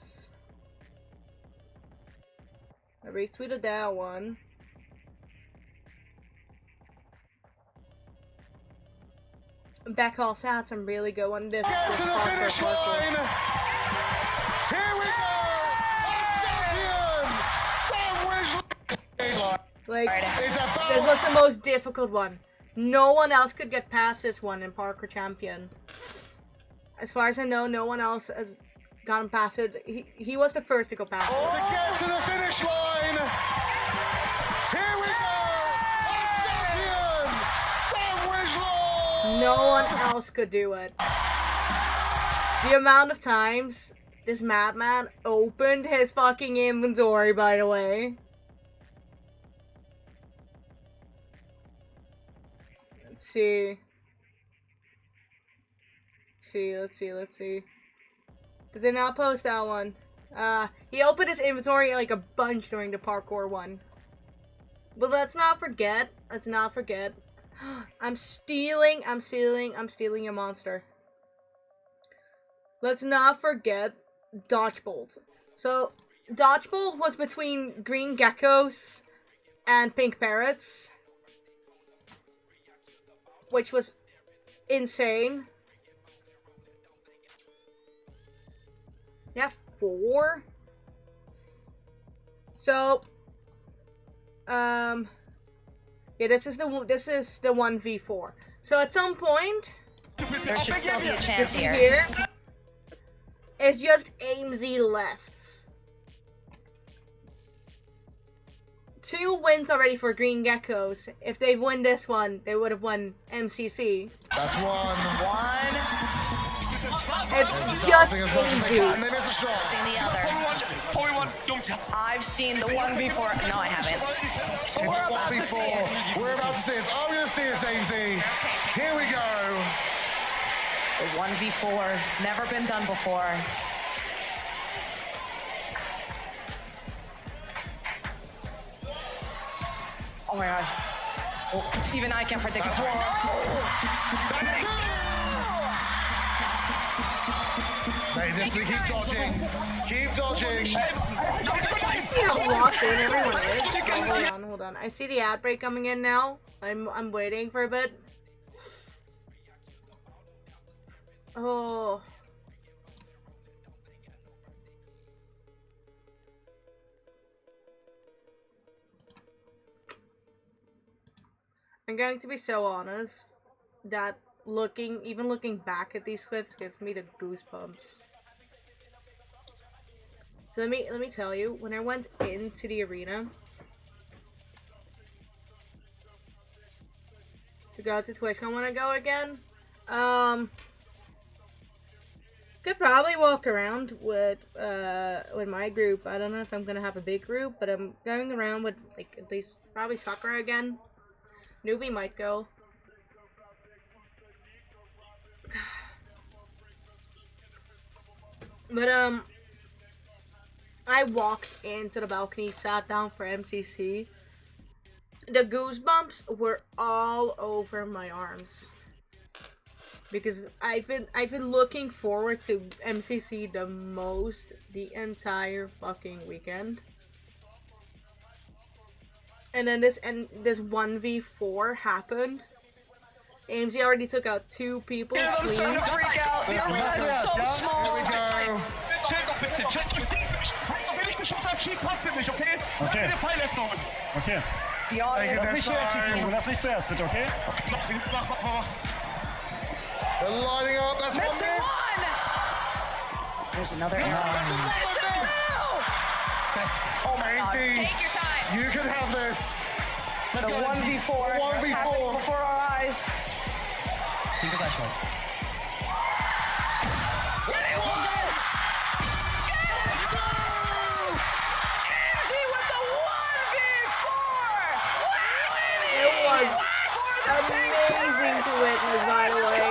I retweeted that one. Beckhall had some really good one. This Get to the finish line! Here we go! Champion! Like, Is about this was the most difficult one. No one else could get past this one in Parkour Champion. As far as I know, no one else has gotten past it. He was the first to go past it. to get to the finish line! Here we go! Champion! Sandwich Lord! No one else could do it. The amount of times this madman opened his fucking inventory, by the way. Let's see. Let's see. Did they not post that one? He opened his inventory like a bunch during the parkour one. But let's not forget. I'm stealing a monster. Let's not forget Dodgebolt. So, Dodgebolt was between green geckos and pink parrots, which was insane. Yeah, 4. So, yeah, this is the 1v4. So at some point, There should still be a chance see here. here, it's just aim Z lefts. 2 wins already for Green Geckos. If they win this one, they would have won MCC. That's one. It's just easy. And they miss a shot. The other. 41, don't. I've seen the one before. No, I haven't. It's We're one about to see before. it. We're about to see this. I'm going to see this, AZ. Here we go. The 1v4. Never been done before. Oh my gosh. Oh, even I can predict That's it. one. They just keep dodging. Keep dodging. See how locked in everyone is. Oh, hold on. I see the ad break coming in now. I'm waiting for a bit. Oh. I'm going to be so honest that even looking back at these clips gives me the goosebumps. So let me tell you, when I went into the arena to go to TwitchCon when I go again, could probably walk around with my group. I don't know if I'm gonna have a big group, but I'm going around with like at least probably Sakura again. Newbie might go. But I walked into the balcony, sat down for MCC. The goosebumps were all over my arms. Because I've been looking forward to MCC the most the entire fucking weekend. And then this 1v4 happened. AMZ already took out 2 people I'm clean. starting to freak out. The arena is so Here small. we go. Okay. Okay. Okay. The audience Taking is their time. That's nicht zuerst, bitte, okay? They're lining up. That's one missing in. one. There's another arrow. That's another down. Oh my god. AZ, Take your time. you can have this. The 1v4 1v4. happening before our eyes. It was amazing to witness, by the way.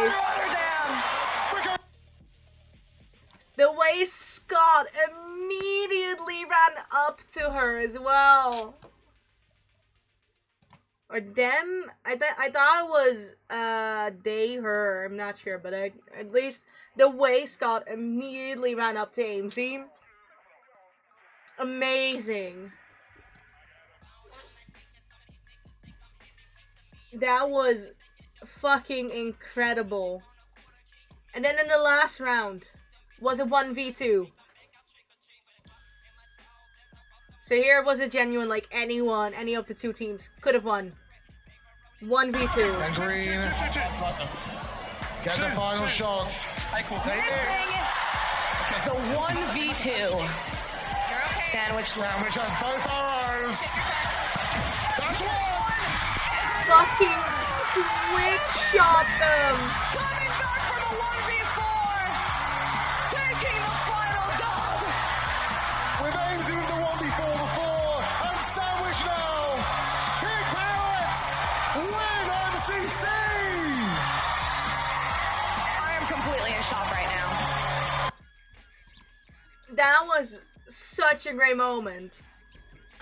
The way Scott immediately ran up to her as well. Or them? I thought it was they, her. I'm not sure, but at least the way Scott immediately ran up to AMC. Amazing. That was fucking incredible. And then in the last round was a 1v2. So here was a genuine, like, any of the 2 teams could have won. 1v2. And Green get the final shot. The 1v2. Sandwich Sandwich has both arrows. That's one. Fucking quick shot them. coming back for the 1v4. Taking the final dub. With AMZ with the 1v4 before. And Sandwich now. Big Pirates win MCC. I am completely in shock right now. That was such a great moment.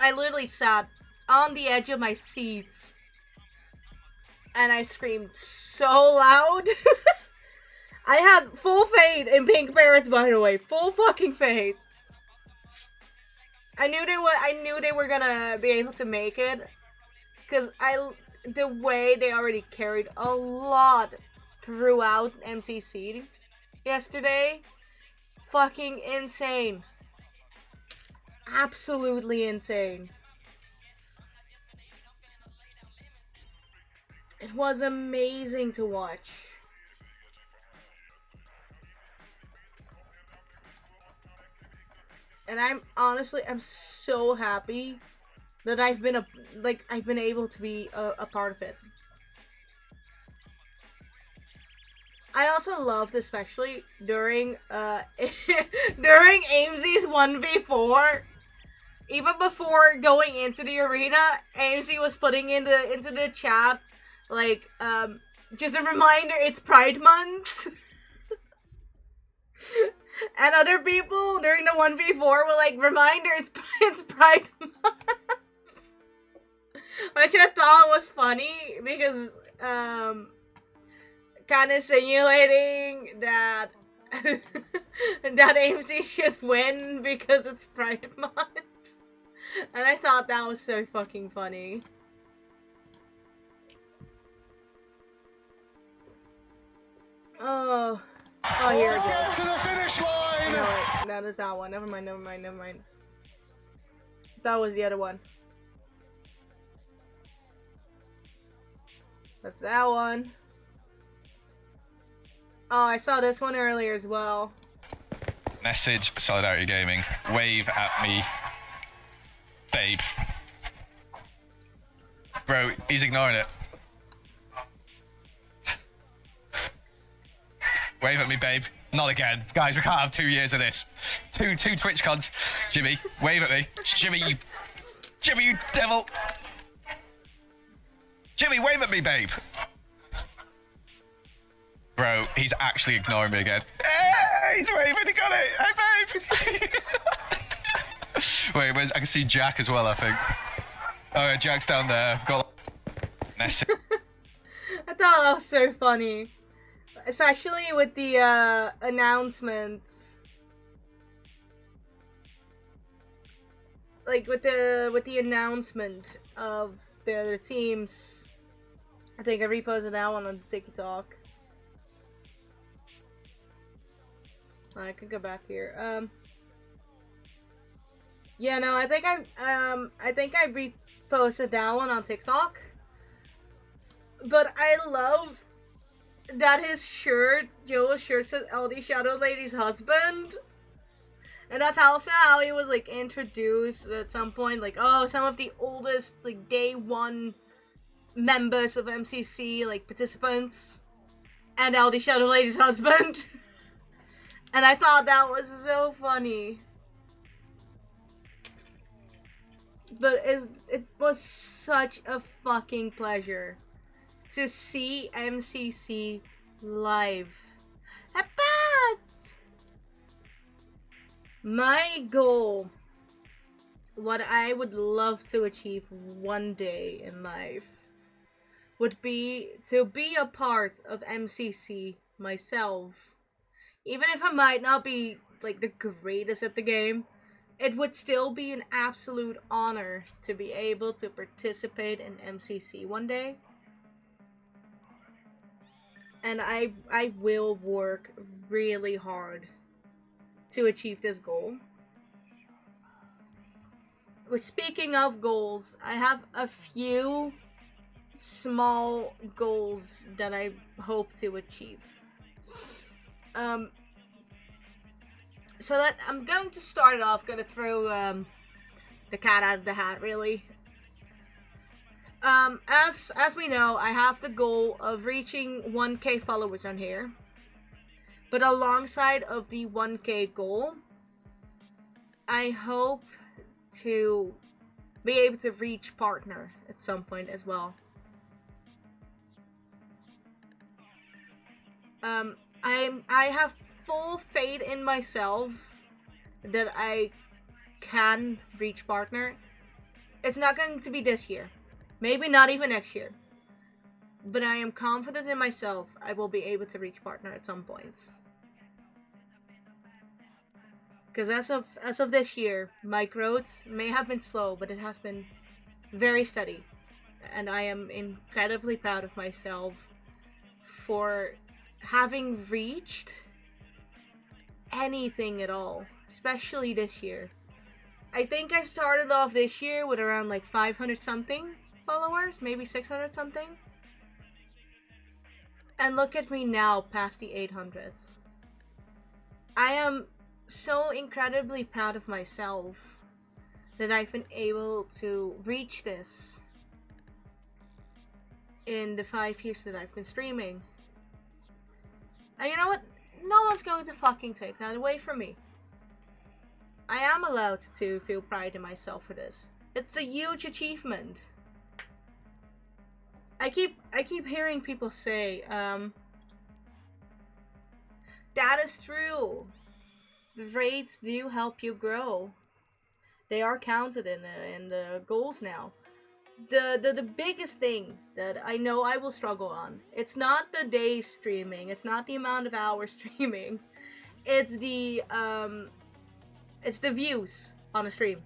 I literally sat on the edge of my seats and I screamed so loud. I had full faith in Pink Parrots, by the way. Full fucking faith. I knew they were gonna be able to make it. Cause the way they already carried a lot throughout MCC yesterday. Fucking insane. Absolutely insane. It was amazing to watch. And I'm so happy that I've been I've been able to be a part of it. I also loved, especially during during AMZ's 1v4. Even before going into the arena, AMZ was putting into the chat like just a reminder it's Pride Month. And other people during the 1v4 were like, reminder it's Pride Month. Which I thought was funny because kind of insinuating that that AMC should win because it's Pride Month. And I thought that was so fucking funny. Oh, here it Get is. to the finish line. No, wait, that is that one. Never mind, never mind, never mind. That was the other one. That's that one. Oh, I saw this one earlier as well. Message Solidarity Gaming. Wave at me, babe. Bro, he's ignoring it. Wave at me, babe. Not again. Guys, we can't have 2 years of this. Two TwitchCons. Jimmy, wave at me. Jimmy, you devil. Jimmy, wave at me, babe. Bro, he's actually ignoring me again. Hey, he's waving, he got it. Hey, babe. Wait, I can see Jack as well, I think. Oh, yeah, Jack's down there. Got message. I thought that was so funny. Especially with the announcements. Like with the announcement of the teams. I think I reposted that one on TikTok. I could go back here. Yeah, no, I think I reposted that one on TikTok. But I love that his shirt, Joel's shirt, says LD Shadow Lady's husband. And that's also how he was, like, introduced at some point. Like, oh, some of the oldest, like, day one members of MCC, like, participants. And LD Shadow Lady's husband. And I thought that was so funny. But it was such a fucking pleasure to see MCC live. But my goal, what I would love to achieve one day in life, would be to be a part of MCC myself. Even if I might not be, like, the greatest at the game, it would still be an absolute honor to be able to participate in MCC one day. And I will work really hard to achieve this goal. Which, speaking of goals, I have a few small goals that I hope to achieve. So that I'm going to start it off, gonna throw the cat out of the hat, really. As we know, I have the goal of reaching 1K followers on here. But alongside of the 1K goal, I hope to be able to reach partner at some point as well. I have full faith in myself that I can reach partner. It's not going to be this year. Maybe not even next year. But I am confident in myself I will be able to reach partner at some point. Because as of this year, my growth may have been slow, but it has been very steady. And I am incredibly proud of myself for having reached anything at all, especially this year. I think I started off this year with around like 500 something followers, maybe 600 something. And look at me now, past the 800s. I am so incredibly proud of myself that I've been able to reach this in the 5 years that I've been streaming. And you know what? No one's going to fucking take that away from me. I am allowed to feel pride in myself for this. It's a huge achievement. I keep hearing people say, that is true. The raids do help you grow. They are counted in the goals now. The biggest thing that I know I will struggle on, it's not the days streaming, it's not the amount of hours streaming, it's the views on a stream.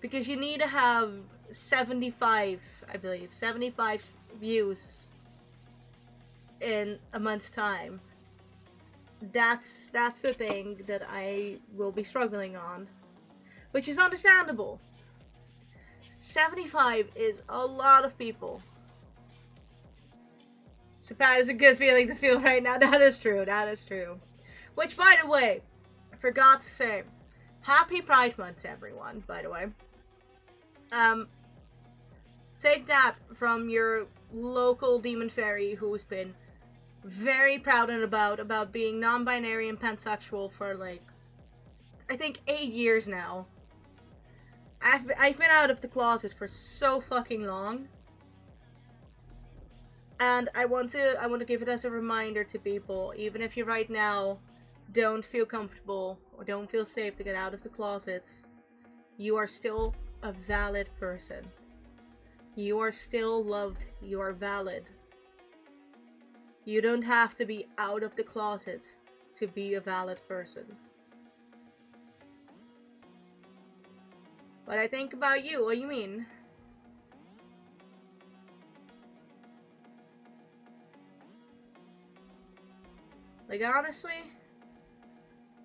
Because you need to have 75, I believe, 75 views in a month's time. That's the thing that I will be struggling on, which is understandable. 75 is a lot of people. So that is a good feeling to feel right now. That is true. That is true. Which, by the way, I forgot to say, happy Pride Month, everyone. By the way, take that from your local demon fairy who's been very proud and about being non-binary and pansexual for like, I think 8 years now. I've been out of the closet for so fucking long, and I want to give it as a reminder to people, even if you right now don't feel comfortable or don't feel safe to get out of the closet, you are still a valid person. You are still loved. You are valid. You don't have to be out of the closet to be a valid person. But I think about you, what do you mean? Like, honestly,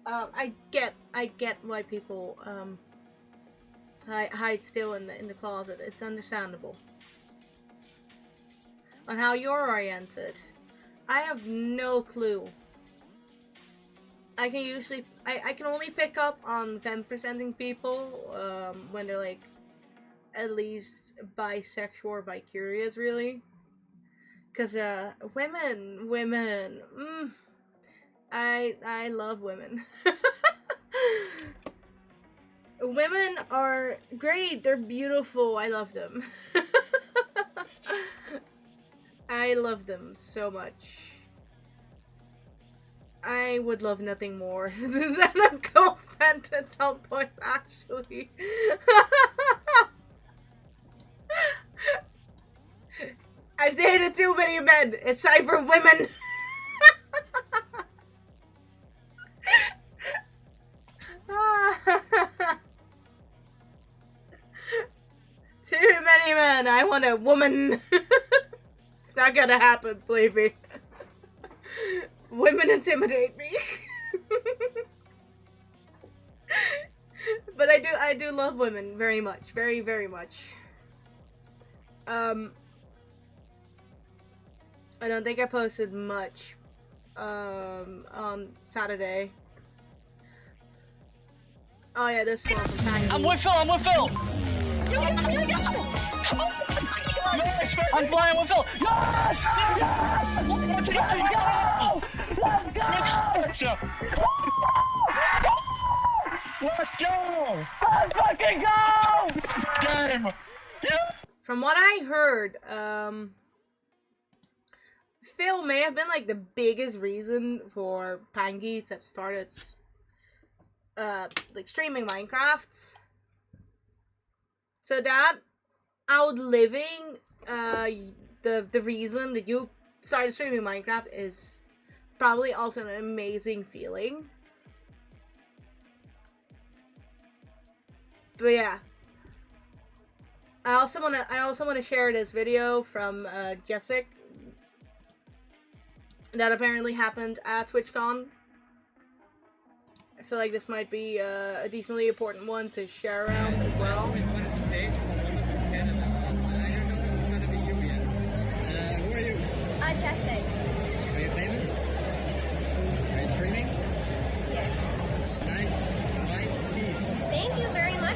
I get why people hide still in the closet. It's understandable. On how you're oriented, I have no clue. I can only pick up on femme presenting people when they're like at least bisexual or bi-curious, really. Cause women, I love women. Women are great. They're beautiful. I love them. I love them so much. I would love nothing more than a girlfriend at some point, actually. I've dated too many men. It's time for women. Too many men. I want a woman. It's not gonna happen, believe me. Women intimidate me. But I do love women very much. Very, very much. I don't think I posted much on Saturday. Oh yeah, this one from Tiny. I'm with Phil, I'm with Phil! I'm flying with Phil! Yes! Yes! Let's go! Let's go! Let's fucking go! This is a game! From what I heard, Phil may have been like the biggest reason for Pangy to have started like streaming Minecraft. So that outliving the reason that you started streaming Minecraft is probably also an amazing feeling. But yeah. I also wanna share this video from Jessic that apparently happened at TwitchCon. I feel like this might be a decently important one to share around as well. I always wanted to date someone from Canada. I don't know if it's gonna be you yet. Who are you? Jessic. Are you famous? Are you streaming? Yes. Nice. Nice. Thank you very much.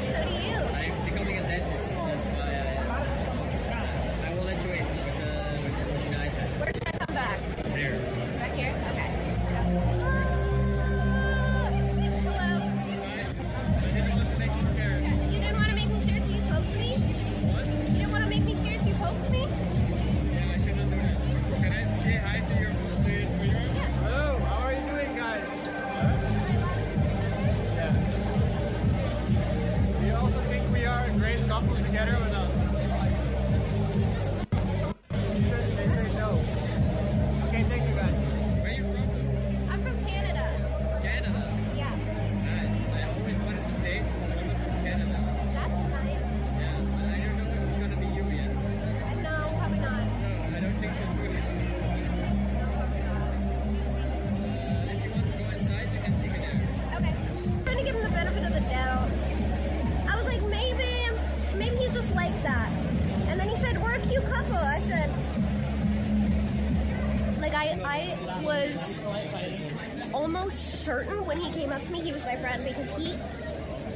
almost certain when he came up to me he was my friend because he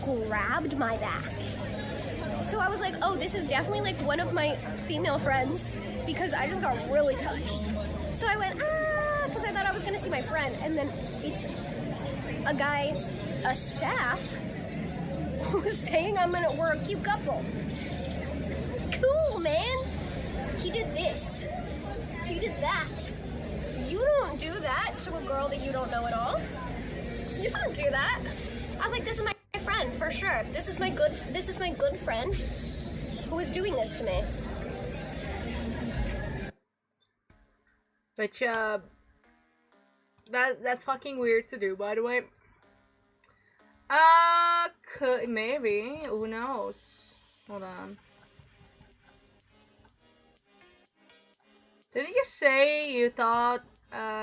grabbed my back. So I was like, oh, this is definitely like one of my female friends because I just got really touched. So I went, because I thought I was gonna see my friend, and then it's a staff who's saying we're a cute couple. Cool, man. He did this. He did that. You don't do that to a girl that you don't know at all. You don't do that. I was like, this is my friend for sure. This is my good friend who is doing this to me. Which that's fucking weird to do, by the way. Maybe. Who knows? Hold on. Did you just say you thought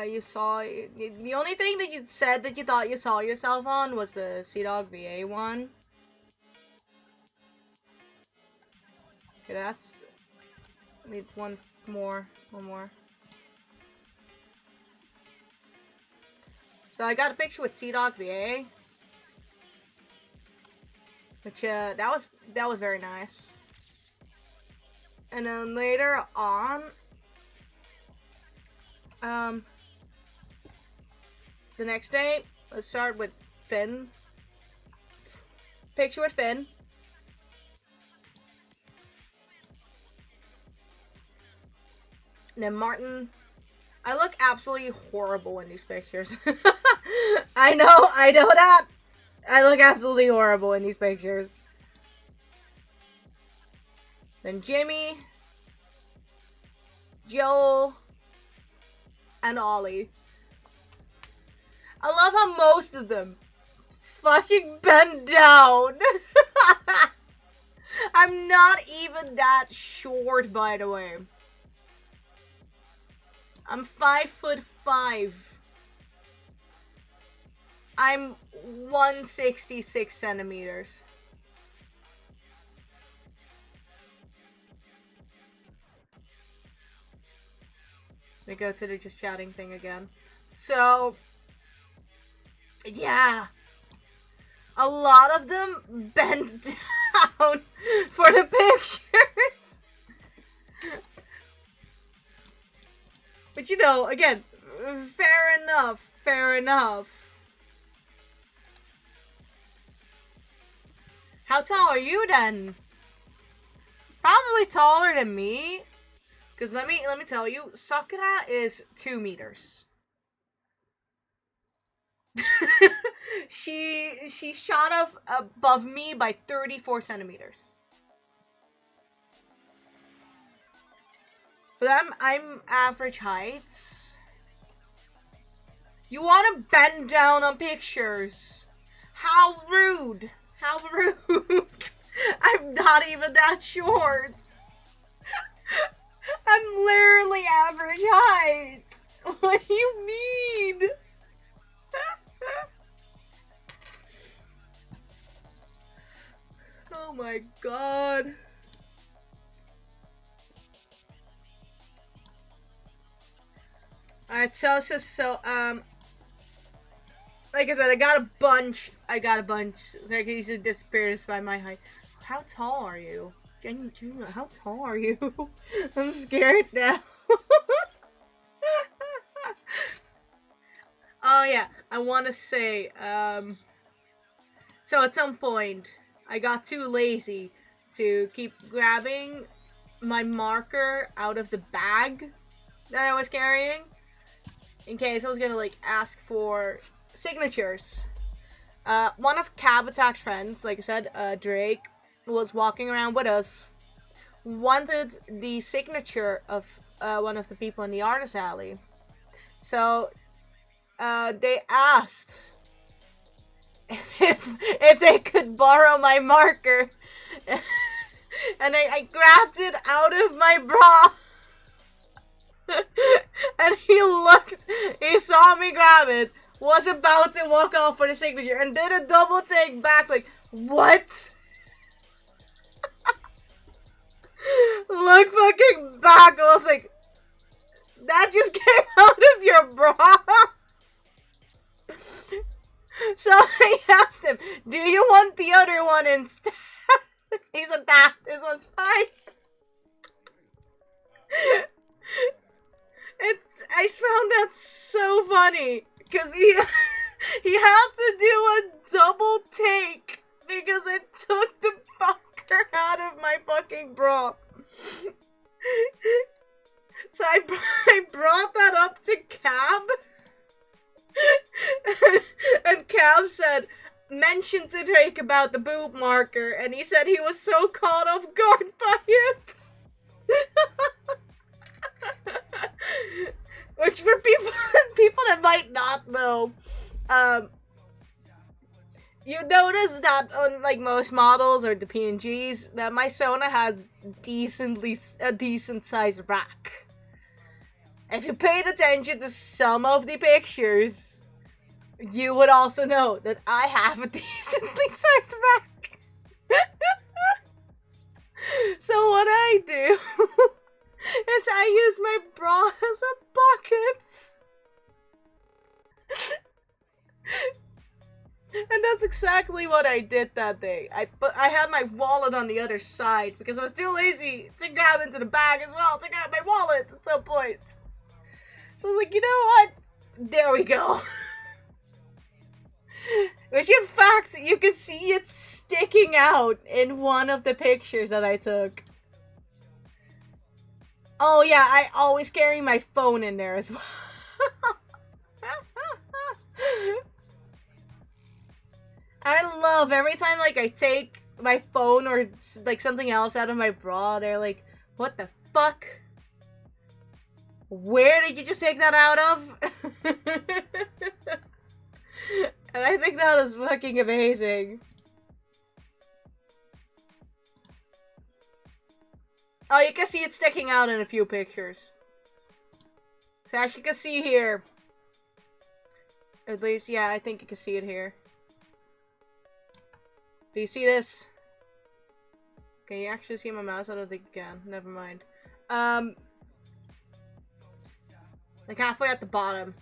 you saw... The only thing that you said that you thought you saw yourself on was the Sea-Dog VA one? Okay, that's... I need one more. So I got a picture with Sea-Dog VA. Which, that was very nice. And then later on... the next day, let's start with Finn. Picture with Finn. And then Martin. I look absolutely horrible in these pictures. I know that. I look absolutely horrible in these pictures. Then Jimmy. Joel. And Ollie. I love how most of them fucking bend down. I'm not even that short, by the way. I'm 5'5". I'm 166 centimeters. Let me go to the just chatting thing again. So, yeah. A lot of them bent down for the pictures. But you know, again, fair enough. How tall are you then? Probably taller than me. Because let me tell you, Sakura is 2 meters. she shot up above me by 34 centimeters. But I'm average heights. You want to bend down on pictures? How rude! How rude! I'm not even that short. I'm literally average height. What do you mean? Oh my god. Alright, so, like I said, I got a bunch. So I can easily disappear despite my height. How tall are you? Genuine, how tall are you? I'm scared now. Oh yeah, I want to say, so at some point, I got too lazy to keep grabbing my marker out of the bag that I was carrying, in case I was gonna, like, ask for signatures. One of Cab Attack's friends, like I said, Drake, was walking around with us, wanted the signature of one of the people in the artist alley. So they asked if they could borrow my marker, and I grabbed it out of my bra. And he saw me grab it, was about to walk off for the signature, and did a double take back, like, what? Look fucking back, I was like, that just came out of your bra? So I asked him, do you want the other one instead? He said, nah, this one's fine. I found that so funny, because he had to do a double take, because it took the fucker out of my fucking bra. So I brought that up to Cab, and Cab said, mention to Drake about the boob marker, and he said he was so caught off guard by it. Which for people that might not know, you notice that on like most models or the PNGs that my Sona has a decent sized rack. If you paid attention to some of the pictures, you would also know that I have a decently sized rack. So what I do is I use my bra as a bucket. And that's exactly what I did that day. I had my wallet on the other side because I was too lazy to grab into the bag as well to grab my wallet at some point. So I was like, you know what? There we go. Which in fact, you can see it sticking out in one of the pictures that I took. Oh yeah, I always carry my phone in there as well. I love every time like I take my phone or like something else out of my bra, they're like, what the fuck? Where did you just take that out of? And I think that is fucking amazing. Oh, you can see it sticking out in a few pictures. So as you can see here. At least, yeah, I think you can see it here. Do you see this? Can you actually see my mouse? I don't think you can. Never mind. Like halfway at the bottom.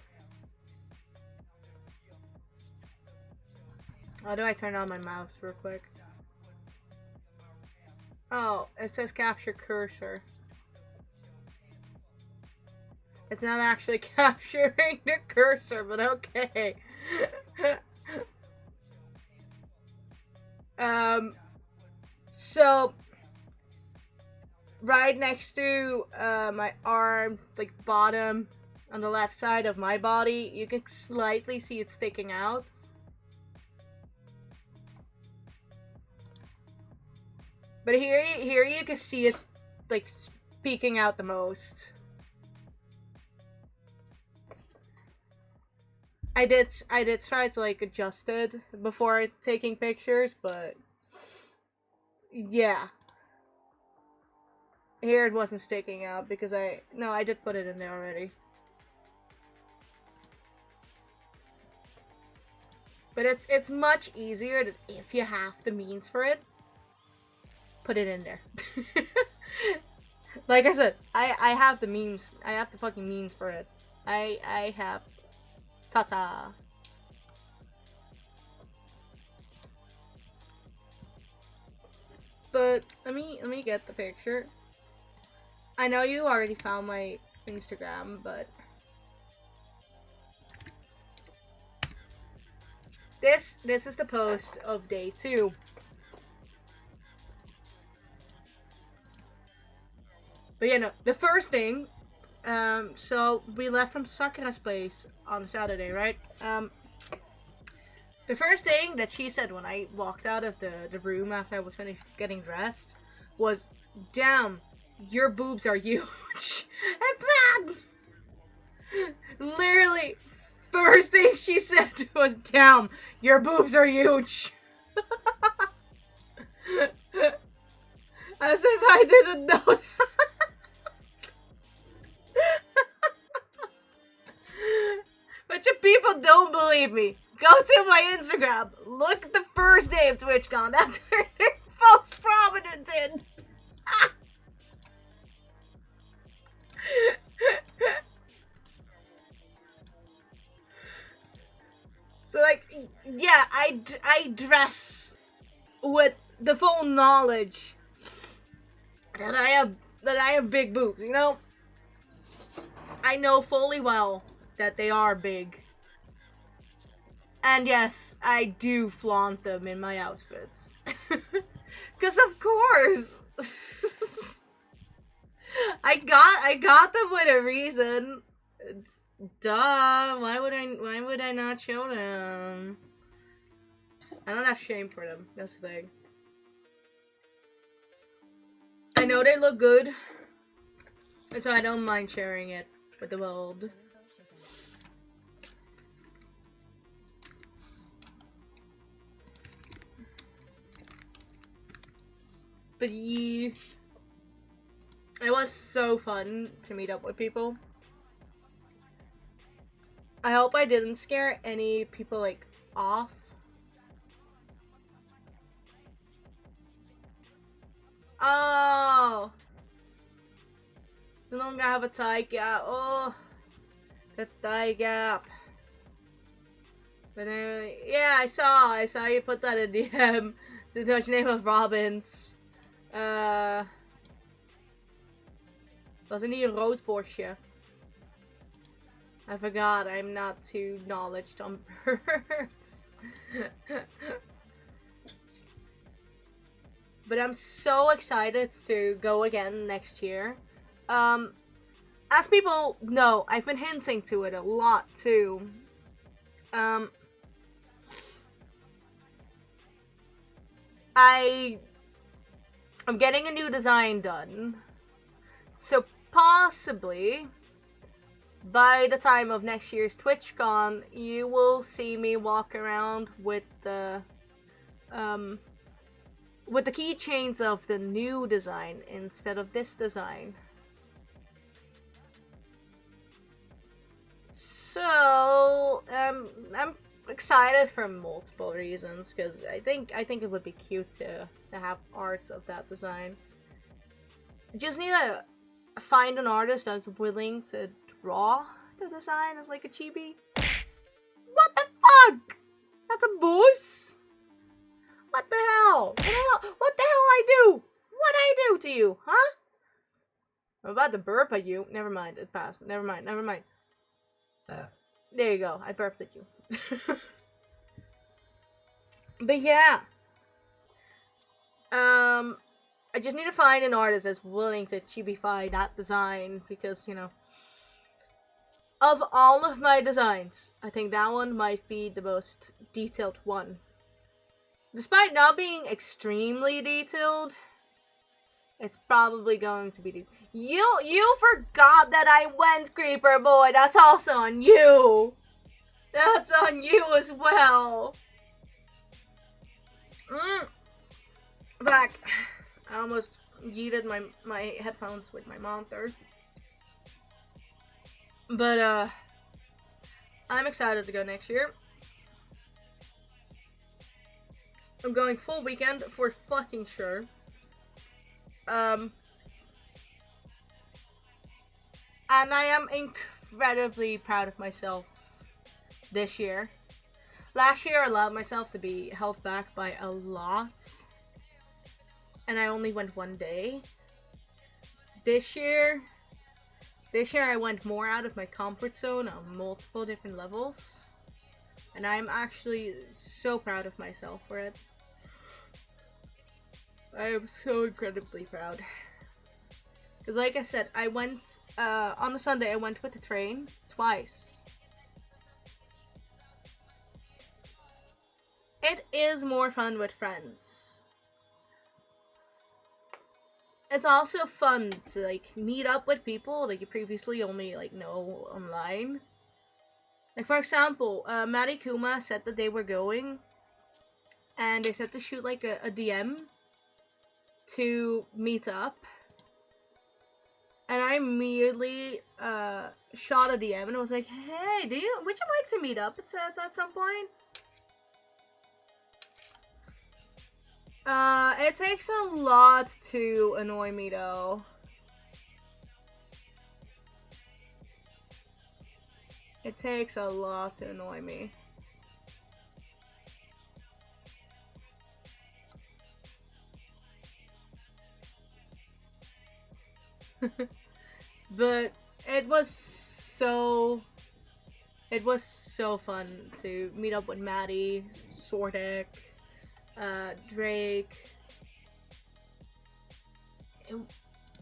How do I turn on my mouse real quick? Oh, it says capture cursor. It's not actually capturing the cursor, but okay. So right next to my arm, like bottom on the left side of my body, you can slightly see it sticking out. But here you can see it's like peeking out the most. I did try to like adjust it before taking pictures, but yeah. Here it wasn't sticking out because I did put it in there already. But it's much easier that if you have the means for it, put it in there. Like I said, I have the means. I have the fucking means for it. I have ta-ta. But let me get the picture. I know you already found my Instagram, but this is the post of day 2. But yeah, no, the first thing, so we left from Sakura's place on Saturday, right? The first thing that she said when I walked out of the room after I was finished getting dressed was, damn, your boobs are huge. And bad! Literally, first thing she said was, damn, your boobs are huge. As if I didn't know that. But you people don't believe me. Go to my Instagram. Look at the first day of TwitchCon. That's where they're most prominent in. So like, yeah, I dress with the full knowledge that I have big boobs, you know? I know fully well that they are big. And yes, I do flaunt them in my outfits. Cause of course. I got them with a reason. It's duh. Why would I not show them? I don't have shame for them. That's the thing. I know they look good, so I don't mind sharing it with the world. But yeah, it was so fun to meet up with people. I hope I didn't scare any people like off. Oh, so long I have a tie gap. Oh, the tie gap. But yeah, I saw you put that in DM. So the name of Robbins. Was het niet een rood borstje? I forgot, I'm not too knowledged on birds. But I'm so excited to go again next year. As people know, I've been hinting to it a lot too. I'm getting a new design done. So possibly by the time of next year's TwitchCon, you will see me walk around with the keychains of the new design instead of this design. So I'm excited for multiple reasons, because I think it would be cute to have arts of that design. I just need to find an artist that's willing to draw the design as like a chibi. What the fuck? That's a boss? What the hell? What the hell I do? What I do to you, huh? I'm about to burp at you. Never mind, it passed. Never mind. There you go. I burped at you. But yeah. I just need to find an artist that's willing to chibify that design, because, you know, of all of my designs, I think that one might be the most detailed one. Despite not being extremely detailed, it's probably going to be You forgot that I went, Creeper Boy. That's also on you. That's on you as well. Back. I almost yeeted my headphones with my monitor. But I'm excited to go next year. I'm going full weekend for fucking sure. And I am incredibly proud of myself this year. Last year I allowed myself to be held back by a lot, and I only went one day. This year I went more out of my comfort zone on multiple different levels, and I'm actually so proud of myself for it. I am so incredibly proud. Because like I said, I went, on a Sunday I went with the train twice. It is more fun with friends. It's also fun to like meet up with people that you previously only like know online. Like for example, Maddie Kuma said that they were going, and they said to shoot like a DM to meet up. And I immediately shot a DM and was like, "Hey, would you like to meet up at some point?" It takes a lot to annoy me though. It takes a lot to annoy me. But it was so fun to meet up with Maddie, Sordek, Drake.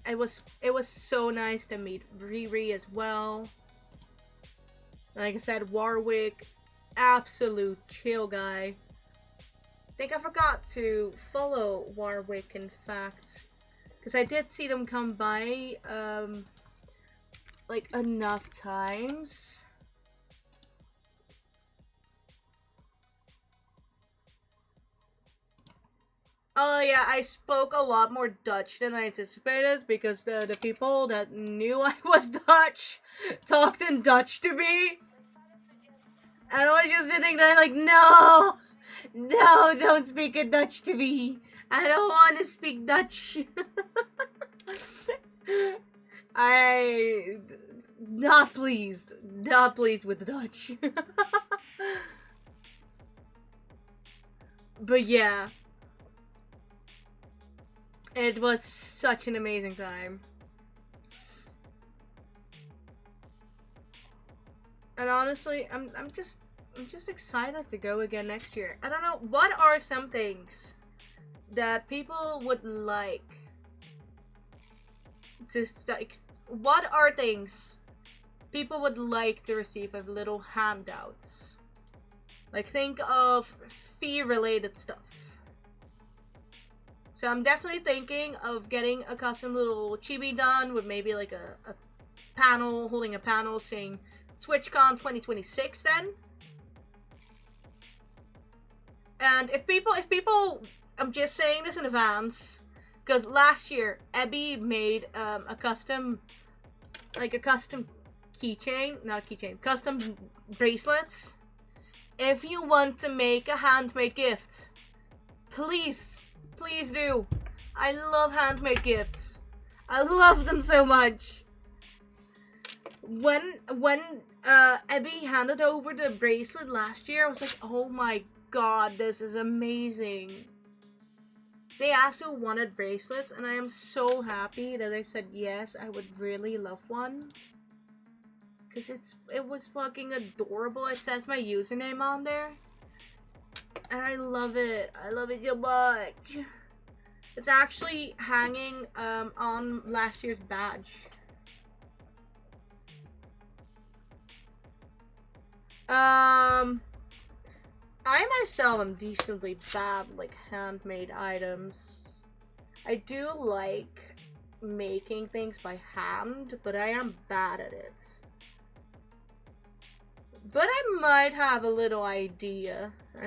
It was so nice to meet Riri as well. Like I said, Warwick, absolute chill guy. I think I forgot to follow Warwick, in fact, because I did see them come by like enough times. Oh yeah, I spoke a lot more Dutch than I anticipated because the people that knew I was Dutch talked in Dutch to me. And I was just sitting there like, no, don't speak in Dutch to me. I don't want to speak Dutch. Not pleased with Dutch. But yeah. It was such an amazing time. And honestly, I'm just excited to go again next year. I don't know, what are some things that people would like to what are things people would like to receive as little handouts? Like, think of fee related stuff. So I'm definitely thinking of getting a custom little chibi done with maybe like a panel, holding a panel saying TwitchCon 2026 then. And if people, I'm just saying this in advance, because last year, Ebby made a custom keychain, not keychain, custom bracelets. If you want to make a handmade gift, please do. I love handmade gifts. I love them so much. When Ebby handed over the bracelet last year, I was like, oh my god, this is amazing. They asked who wanted bracelets, and I am so happy that I said yes, I would really love one. Cause it was fucking adorable. It says my username on there. And I love it. I love it so much. It's actually hanging on last year's badge. I myself am decently bad with like handmade items. I do like making things by hand, but I am bad at it. But I might have a little idea. I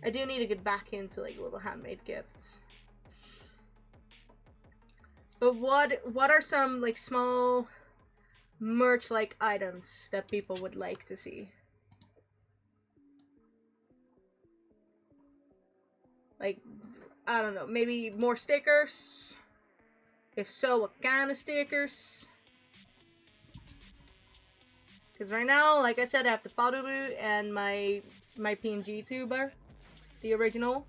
do need to get back into like little handmade gifts. But what are some like small merch like items that people would like to see? Like, I don't know, maybe more stickers? If so, what kind of stickers? Because right now, like I said, I have the Paru and my PNG tuber, the original.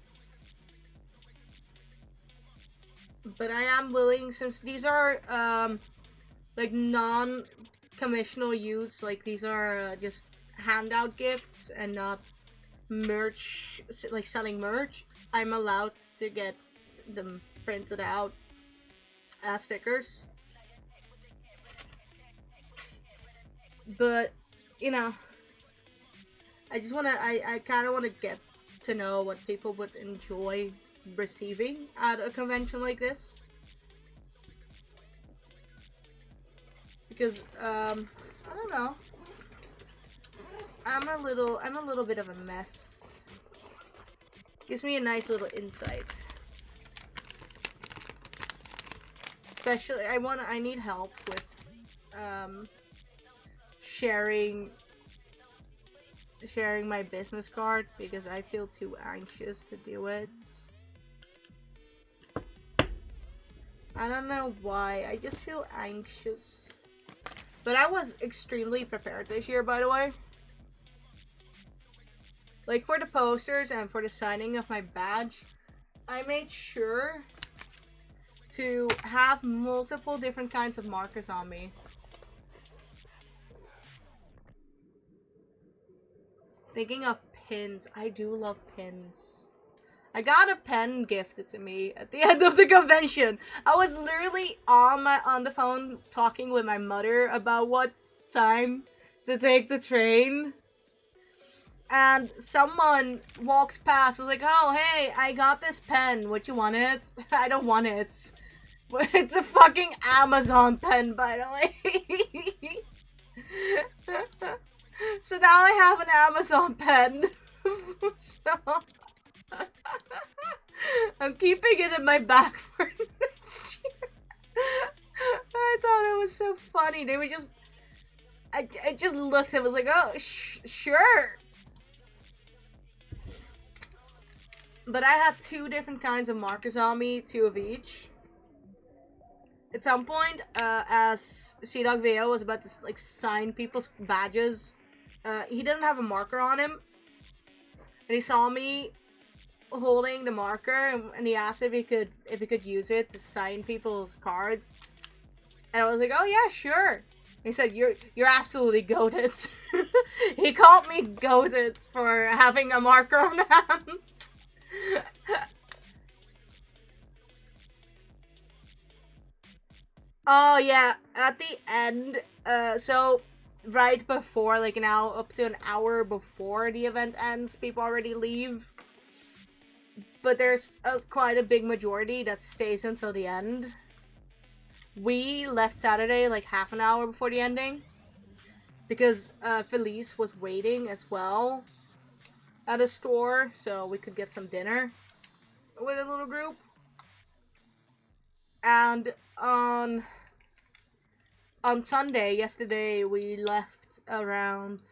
But I am willing, since these are like non-commissional use, like these are just handout gifts and not merch, like selling merch, I'm allowed to get them printed out as stickers. But, you know, I kind of want to get to know what people would enjoy receiving at a convention like this. Because, I don't know. I'm a little bit of a mess. Gives me a nice little insight. Especially, I need help with, sharing my business card because I feel too anxious to do it. I don't know why, I just feel anxious. But I was extremely prepared this year, by the way. Like, for the posters and for the signing of my badge, I made sure to have multiple different kinds of markers on me. Thinking of pins, I do love pins. I got a pen gifted to me at the end of the convention. I was literally on the phone talking with my mother about what time to take the train. And someone walked past, was like, "Oh, hey, I got this pen. What, you want it?" I don't want it. It's a fucking Amazon pen, by the way. So now I have an Amazon pen. So I'm keeping it in my bag for next year. I thought it was so funny. They were just... I just looked and was like, oh, sure. But I had 2 different kinds of markers on me, 2 of each. At some point, as C-Dog VO was about to like sign people's badges, he didn't have a marker on him. And he saw me holding the marker, and he asked if he could use it to sign people's cards. And I was like, oh yeah, sure. He said, you're absolutely goated. He called me goated for having a marker on hand. Oh yeah, at the end, so right before, like now up to an hour before the event ends, people already leave. But there's quite a big majority that stays until the end. We left Saturday like half an hour before the ending. Because Felice was waiting as well at a store, so we could get some dinner with a little group. And on Sunday, yesterday, we left around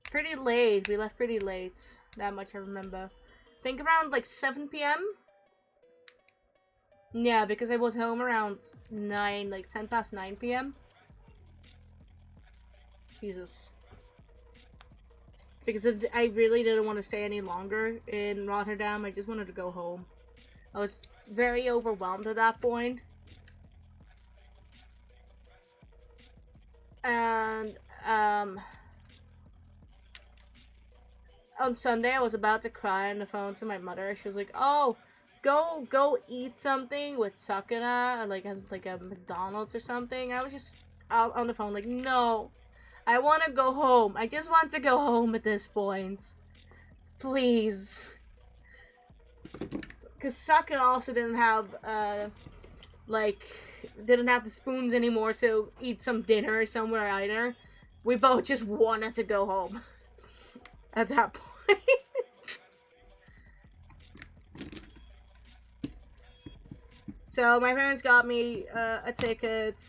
pretty late. We left pretty late. That much I remember. I think around like 7 p.m. Yeah, because I was home around 9, like 10 past 9 p.m. Jesus. Because I really didn't want to stay any longer in Rotterdam. I just wanted to go home. I was very overwhelmed at that point. And, on Sunday, I was about to cry on the phone to my mother. She was like, oh, go eat something with Sakura, like a McDonald's or something. I was just out on the phone like, no, I want to go home. I just want to go home at this point. Please. Because Sakura also didn't have, didn't have the spoons anymore to eat some dinner somewhere either. We both just wanted to go home at that point. So my parents got me a ticket,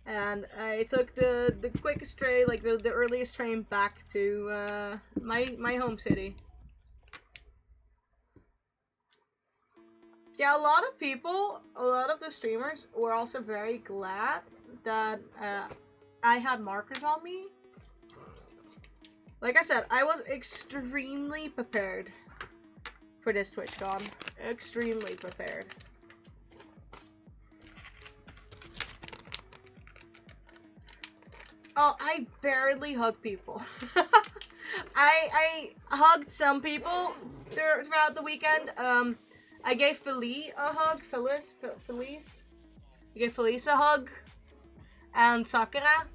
and I took the quickest train, like the earliest train back to my home city. Yeah, a lot of people, a lot of the streamers were also very glad that I had markers on me. Like I said, I was extremely prepared for this TwitchCon. Extremely prepared. Oh, I barely hug people. I hugged some people throughout the weekend. I gave Felice a hug. Felice. I gave Felice a hug. And Sakura.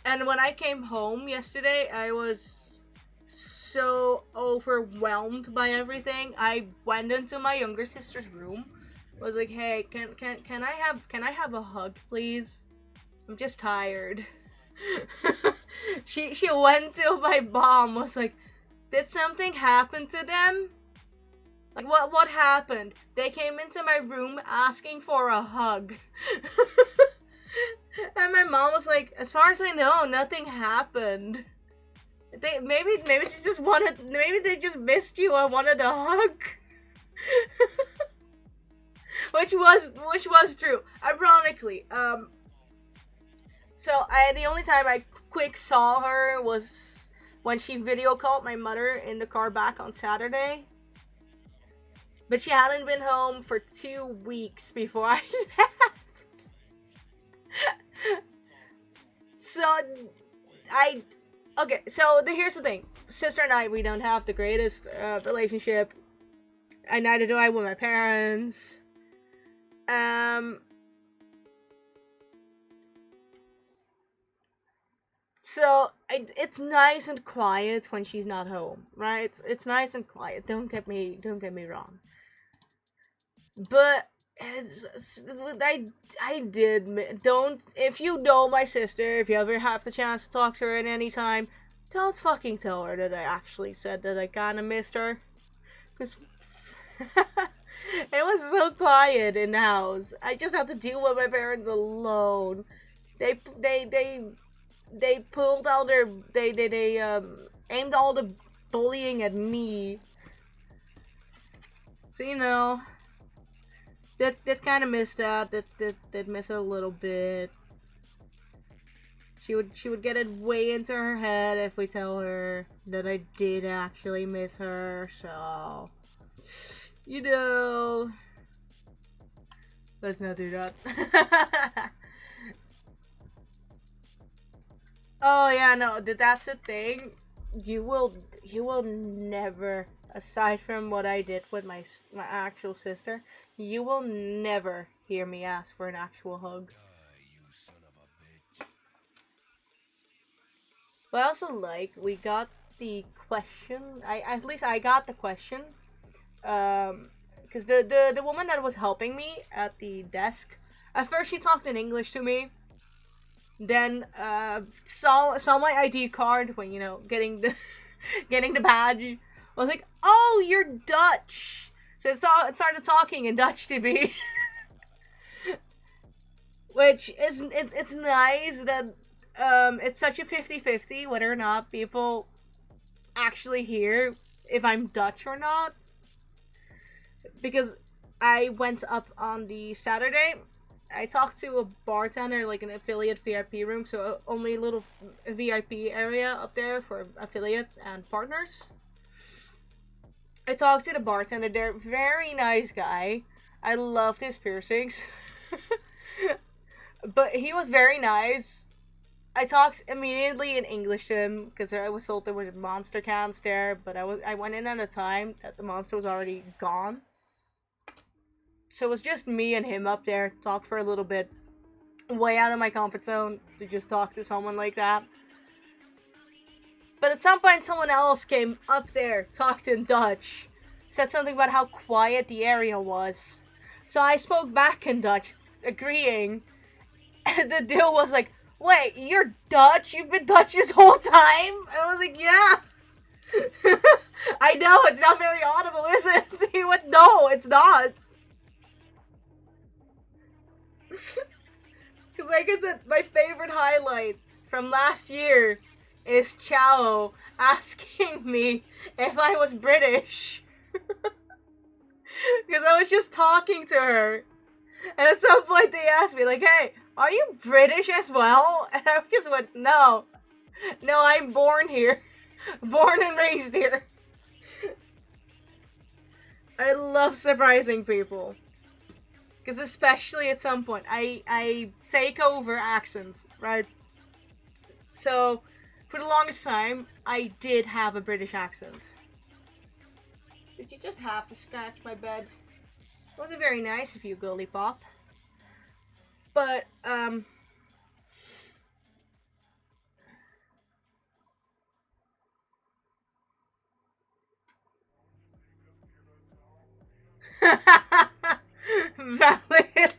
And when I came home yesterday, I was so overwhelmed by everything. I went into my younger sister's room. I was like, "Hey, can I have a hug, please? I'm just tired." She went to my mom. Was like, "Did something happen to them? Like what happened? They came into my room asking for a hug." And my mom was like, "As far as I know, nothing happened. Maybe they just wanted, maybe they just missed you and wanted a hug." which was true. Ironically, so the only time I quick saw her was when she video called my mother in the car back on Saturday. But she hadn't been home for 2 weeks before I left. So, okay, so here's the thing. Sister and I, we don't have the greatest relationship. And neither do I with my parents. So it's nice and quiet when she's not home, right? It's nice and quiet. Don't get me wrong. But I did don't, if you know my sister, if you ever have the chance to talk to her at any time, don't fucking tell her that I actually said that I kinda missed her. Cause it was so quiet in the house. I just had to deal with my parents alone. They pulled all their they aimed all the bullying at me. So you know, that kind of missed out. That missed a little bit. She would get it way into her head if we tell her that I did actually miss her. So you know, let's not do that. Oh yeah, no, that's the thing. You will never, aside from what I did with my actual sister, you will never hear me ask for an actual hug. But I also like, we got the question. At least I got the question. Because the woman that was helping me at the desk, at first she talked in English to me. Then saw my ID card when, you know, getting the getting the badge. I was like, "Oh, you're Dutch." So it started talking in Dutch to me. Which is it's nice that it's such a 50-50 whether or not people actually hear if I'm Dutch or not. Because I went up on the Saturday. I talked to a bartender, like an affiliate VIP room, so only a little VIP area up there for affiliates and partners. I talked to the bartender there, very nice guy. I loved his piercings. But he was very nice. I talked immediately in English to him, because I was told there were monster cans there, but I went in at a time that the monster was already gone. So it was just me and him up there, talked for a little bit. Way out of my comfort zone to just talk to someone like that. But at some point, someone else came up there, talked in Dutch, said something about how quiet the area was. So I spoke back in Dutch, agreeing. And the dude was like, "Wait, you're Dutch? You've been Dutch this whole time?" And I was like, "Yeah." I know, it's not very audible, is it? He went, "No, it's not." Because like I said, my favorite highlight from last year is Chao asking me if I was British. Because I was just talking to her. And at some point they asked me, like, "Hey, are you British as well?" And I just went, No, I'm born here. Born and raised here." I love surprising people. Because especially at some point, I take over accents, right? So, for the longest time, I did have a British accent. Did you just have to scratch my bed? It wasn't very nice of you, Gully Pop. But, valid.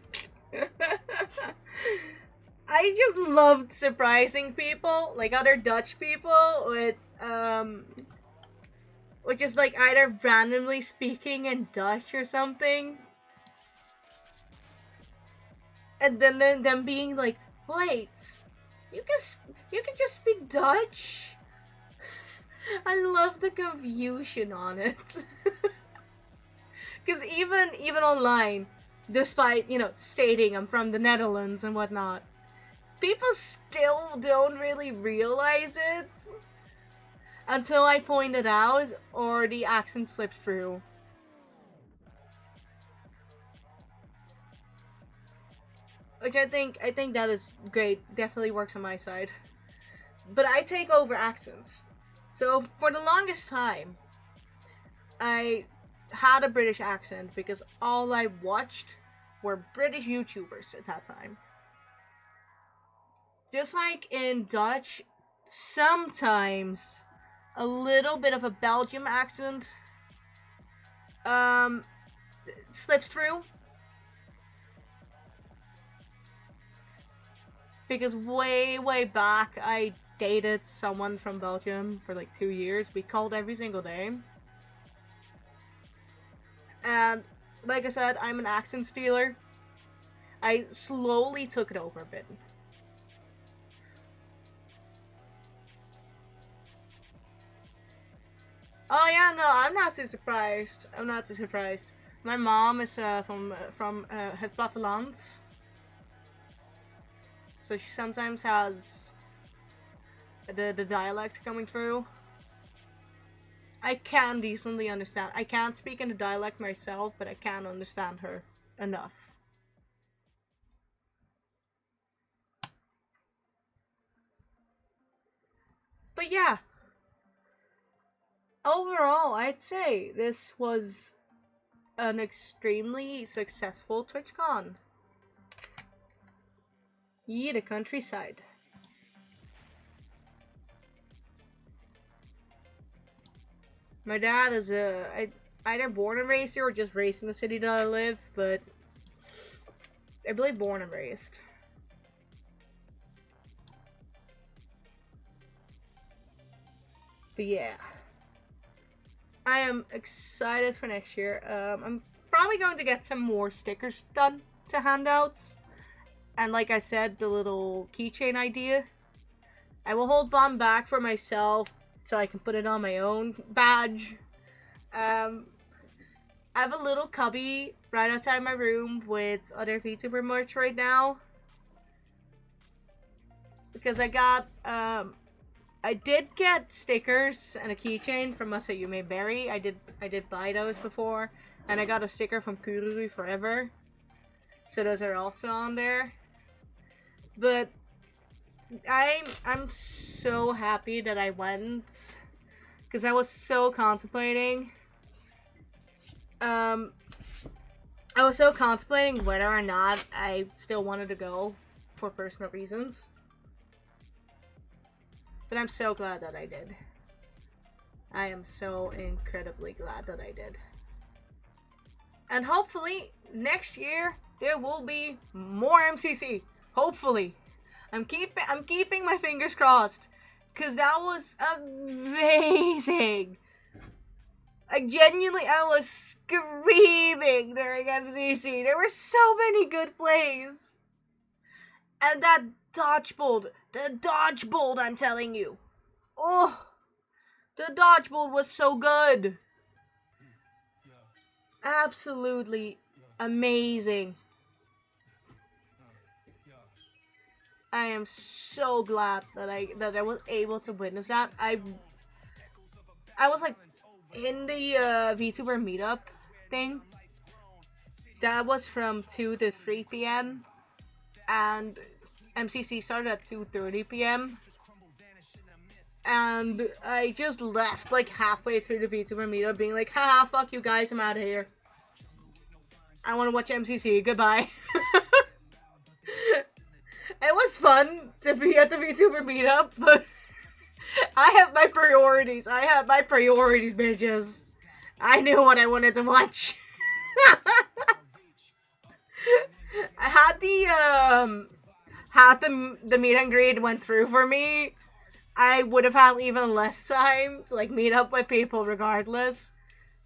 I just loved surprising people, like other Dutch people, with just like either randomly speaking in Dutch or something, and then them being like, "Wait, you can just speak Dutch?" I love the confusion on it. Because even online, despite, you know, stating I'm from the Netherlands and whatnot, people still don't really realize it until I point it out or the accent slips through. which I think that is great. Definitely works on my side. But I take over accents. So for the longest time, I had a British accent because all I watched were British YouTubers at that time. Just like in Dutch, sometimes a little bit of a Belgium accent slips through. Because way back, I dated someone from Belgium for like 2 years. We called every single day. And like I said, I'm an accent stealer. I slowly took it over a bit. Oh yeah, no, I'm not too surprised. My mom is from het platteland. So she sometimes has the dialect coming through. I can decently understand. I can't speak in the dialect myself, but I can understand her enough. But yeah. Overall, I'd say this was an extremely successful TwitchCon. Ye the countryside. My dad is either born and raised here or just raised in the city that I live, but I believe born and raised. But yeah. I am excited for next year. I'm probably going to get some more stickers done to handouts. And like I said, the little keychain idea. I will hold one back for myself so I can put it on my own badge. I have a little cubby right outside my room with other VTuber merch right now. Because I got, I did get stickers and a keychain from Must Say You May Berry. I did buy those before. And I got a sticker from Kururu Forever. So those are also on there. But I'm so happy that I went. Because I was so contemplating. I was so contemplating whether or not I still wanted to go for personal reasons. But I'm so glad that I did. I am so incredibly glad that I did. And hopefully, next year, there will be more MCC. Hopefully. I'm keeping my fingers crossed. Because that was amazing. Like, genuinely, I was screaming during MCC. There were so many good plays. And that dodgeball, the dodgeball, I'm telling you. Oh, the dodgeball was so good. Absolutely amazing. I am so glad that I was able to witness that. I was like in the VTuber meetup thing. That was from 2 to 3 p.m. and MCC started at 2:30 p.m. And I just left like halfway through the VTuber meetup being like, haha, fuck you guys, I'm out of here. I want to watch MCC, goodbye. It was fun to be at the VTuber meetup, but I have my priorities. Bitches. I knew what I wanted to watch. I had the meet and greet went through for me, I would have had even less time to like meet up with people regardless,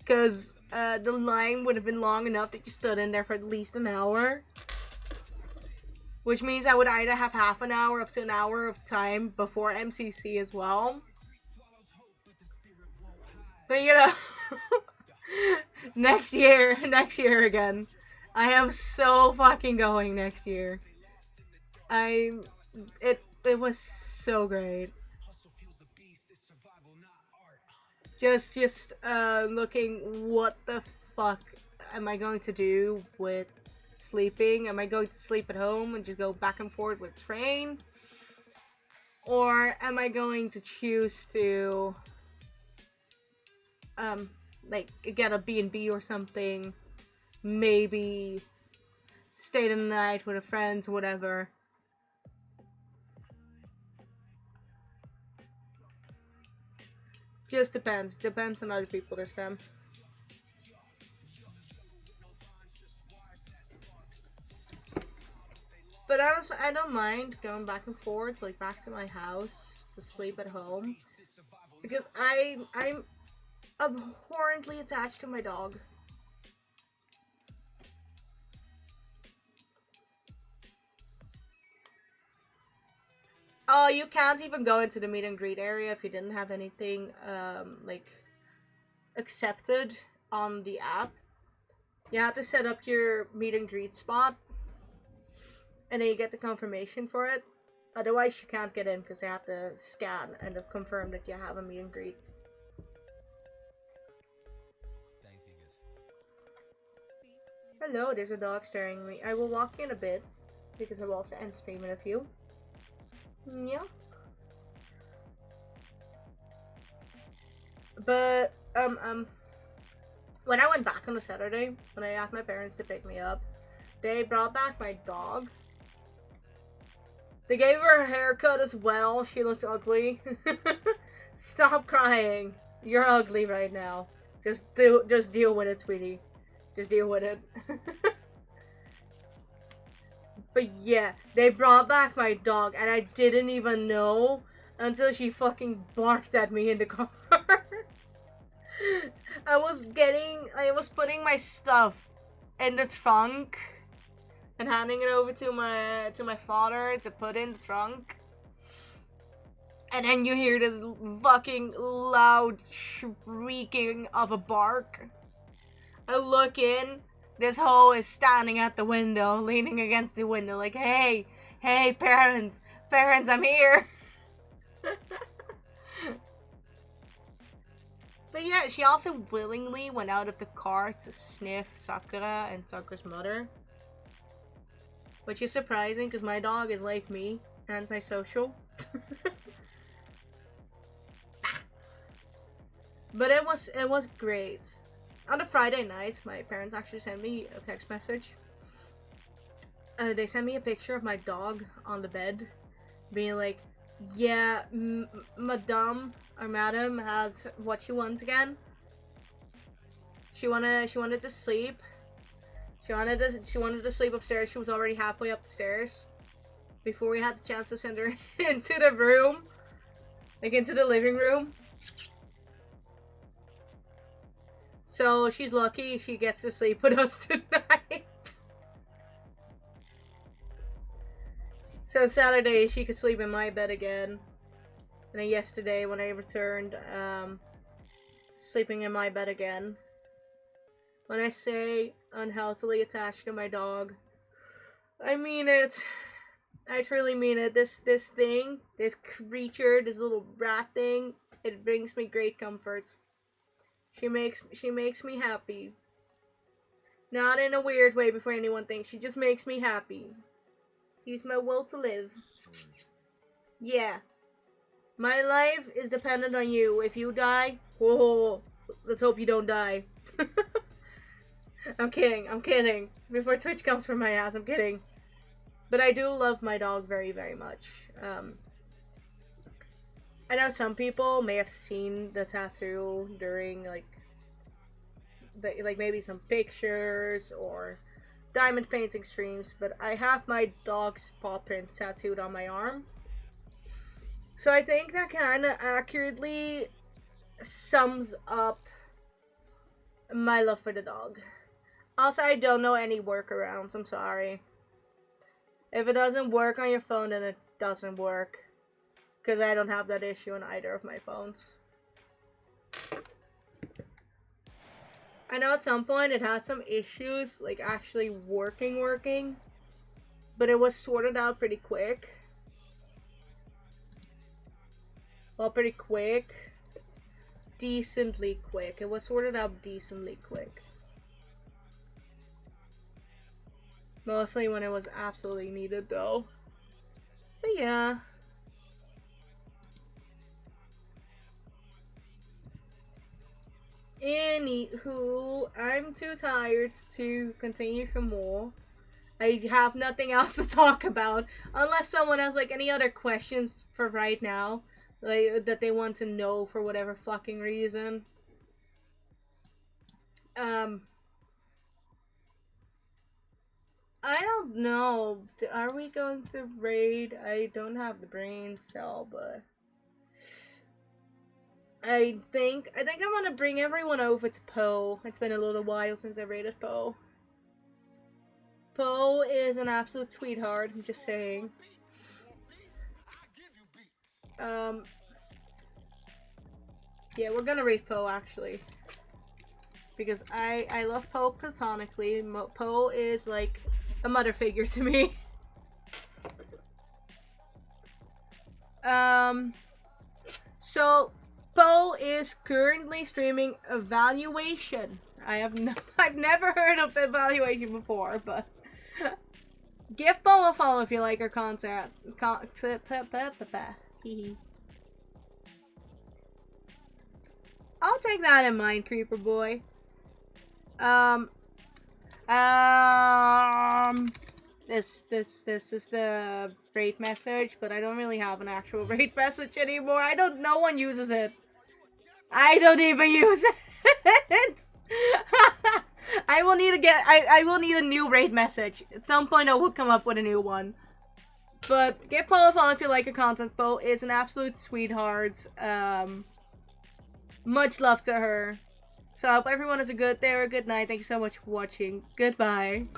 because the line would have been long enough that you stood in there for at least an hour. Which means I would either have half an hour up to an hour of time before MCC as well. But you know, next year again. I am so fucking going next year. It was so great. Just looking what the fuck am I going to do with sleeping? Am I going to sleep at home and just go back and forth with train? Or am I going to choose to like get a B&B or something, maybe stay the night with a friend, whatever. Just depends on other people this time. But honestly, I don't mind going back and forth, like back to my house to sleep at home, because I'm abhorrently attached to my dog. Oh, you can't even go into the meet and greet area if you didn't have anything like accepted on the app. You have to set up your meet and greet spot, and then you get the confirmation for it. Otherwise, you can't get in because they have to scan and confirm that you have a meet and greet. Hello, there's a dog staring at me. I will walk in a bit because I will also end stream in a few. Yeah. But when I went back on a Saturday, when I asked my parents to pick me up, they brought back my dog. They gave her a haircut as well. She looks ugly. Stop crying. You're ugly right now. Just deal with it, sweetie. Just deal with it. But yeah, they brought back my dog, and I didn't even know until she fucking barked at me in the car. I was putting my stuff in the trunk and handing it over to my father to put in the trunk. And then you hear this fucking loud shrieking of a bark. I look in, this hoe is standing at the window, leaning against the window like, hey, parents, I'm here. But yeah, she also willingly went out of the car to sniff Sakura and Sakura's mother. Which is surprising because my dog is like me, antisocial. But it was great. On a Friday night, my parents actually sent me a text message. They sent me a picture of my dog on the bed, being like, yeah, madame has what she wants again. She wanted to sleep. She wanted to sleep upstairs. She was already halfway up the stairs before we had the chance to send her into the room, like into the living room. So she's lucky she gets to sleep with us tonight. So Saturday she could sleep in my bed again. And then yesterday when I returned, sleeping in my bed again. When I say unhealthily attached to my dog, I mean it. I truly mean it. This thing, this creature, this little rat thing, it brings me great comforts. She makes me happy. Not in a weird way before anyone thinks. She just makes me happy. She's my will to live. Yeah. My life is dependent on you. If you die, whoa, let's hope you don't die. I'm kidding. Before Twitch comes for my ass, I'm kidding. But I do love my dog very, very much. I know some people may have seen the tattoo during like maybe some pictures or diamond painting streams, but I have my dog's paw print tattooed on my arm. So I think that kind of accurately sums up my love for the dog. Also, I don't know any workarounds, I'm sorry. If it doesn't work on your phone, then it doesn't work. Because I don't have that issue on either of my phones. I know at some point it had some issues, like actually working. But it was sorted out pretty quick. Well, pretty quick. Decently quick. It was sorted out decently quick. Mostly when it was absolutely needed, though. But yeah. Anywho, I'm too tired to continue for more. I have nothing else to talk about. Unless someone has, like, any other questions for right now. Like, that they want to know for whatever fucking reason. I don't know. Are we going to raid? I don't have the brain cell, but I think I want to bring everyone over to Poe. It's been a little while since I raided Poe. Poe is an absolute sweetheart, I'm just saying. Yeah, we're gonna raid Poe actually. Because I love Poe platonically. Poe is like a mother figure to me. So Poe is currently streaming Evaluation. I've never heard of Evaluation before, but give Poe a follow if you like her content. I'll take that in mind, Creeper Boy. This is the raid message, but I don't really have an actual raid message anymore. No one uses it. I don't even use it. I will need a new raid message. At some point I will come up with a new one. But give Poe a follow if you like her content. Poe is an absolute sweetheart. Much love to her. So I hope everyone has a good day or a good night. Thank you so much for watching. Goodbye.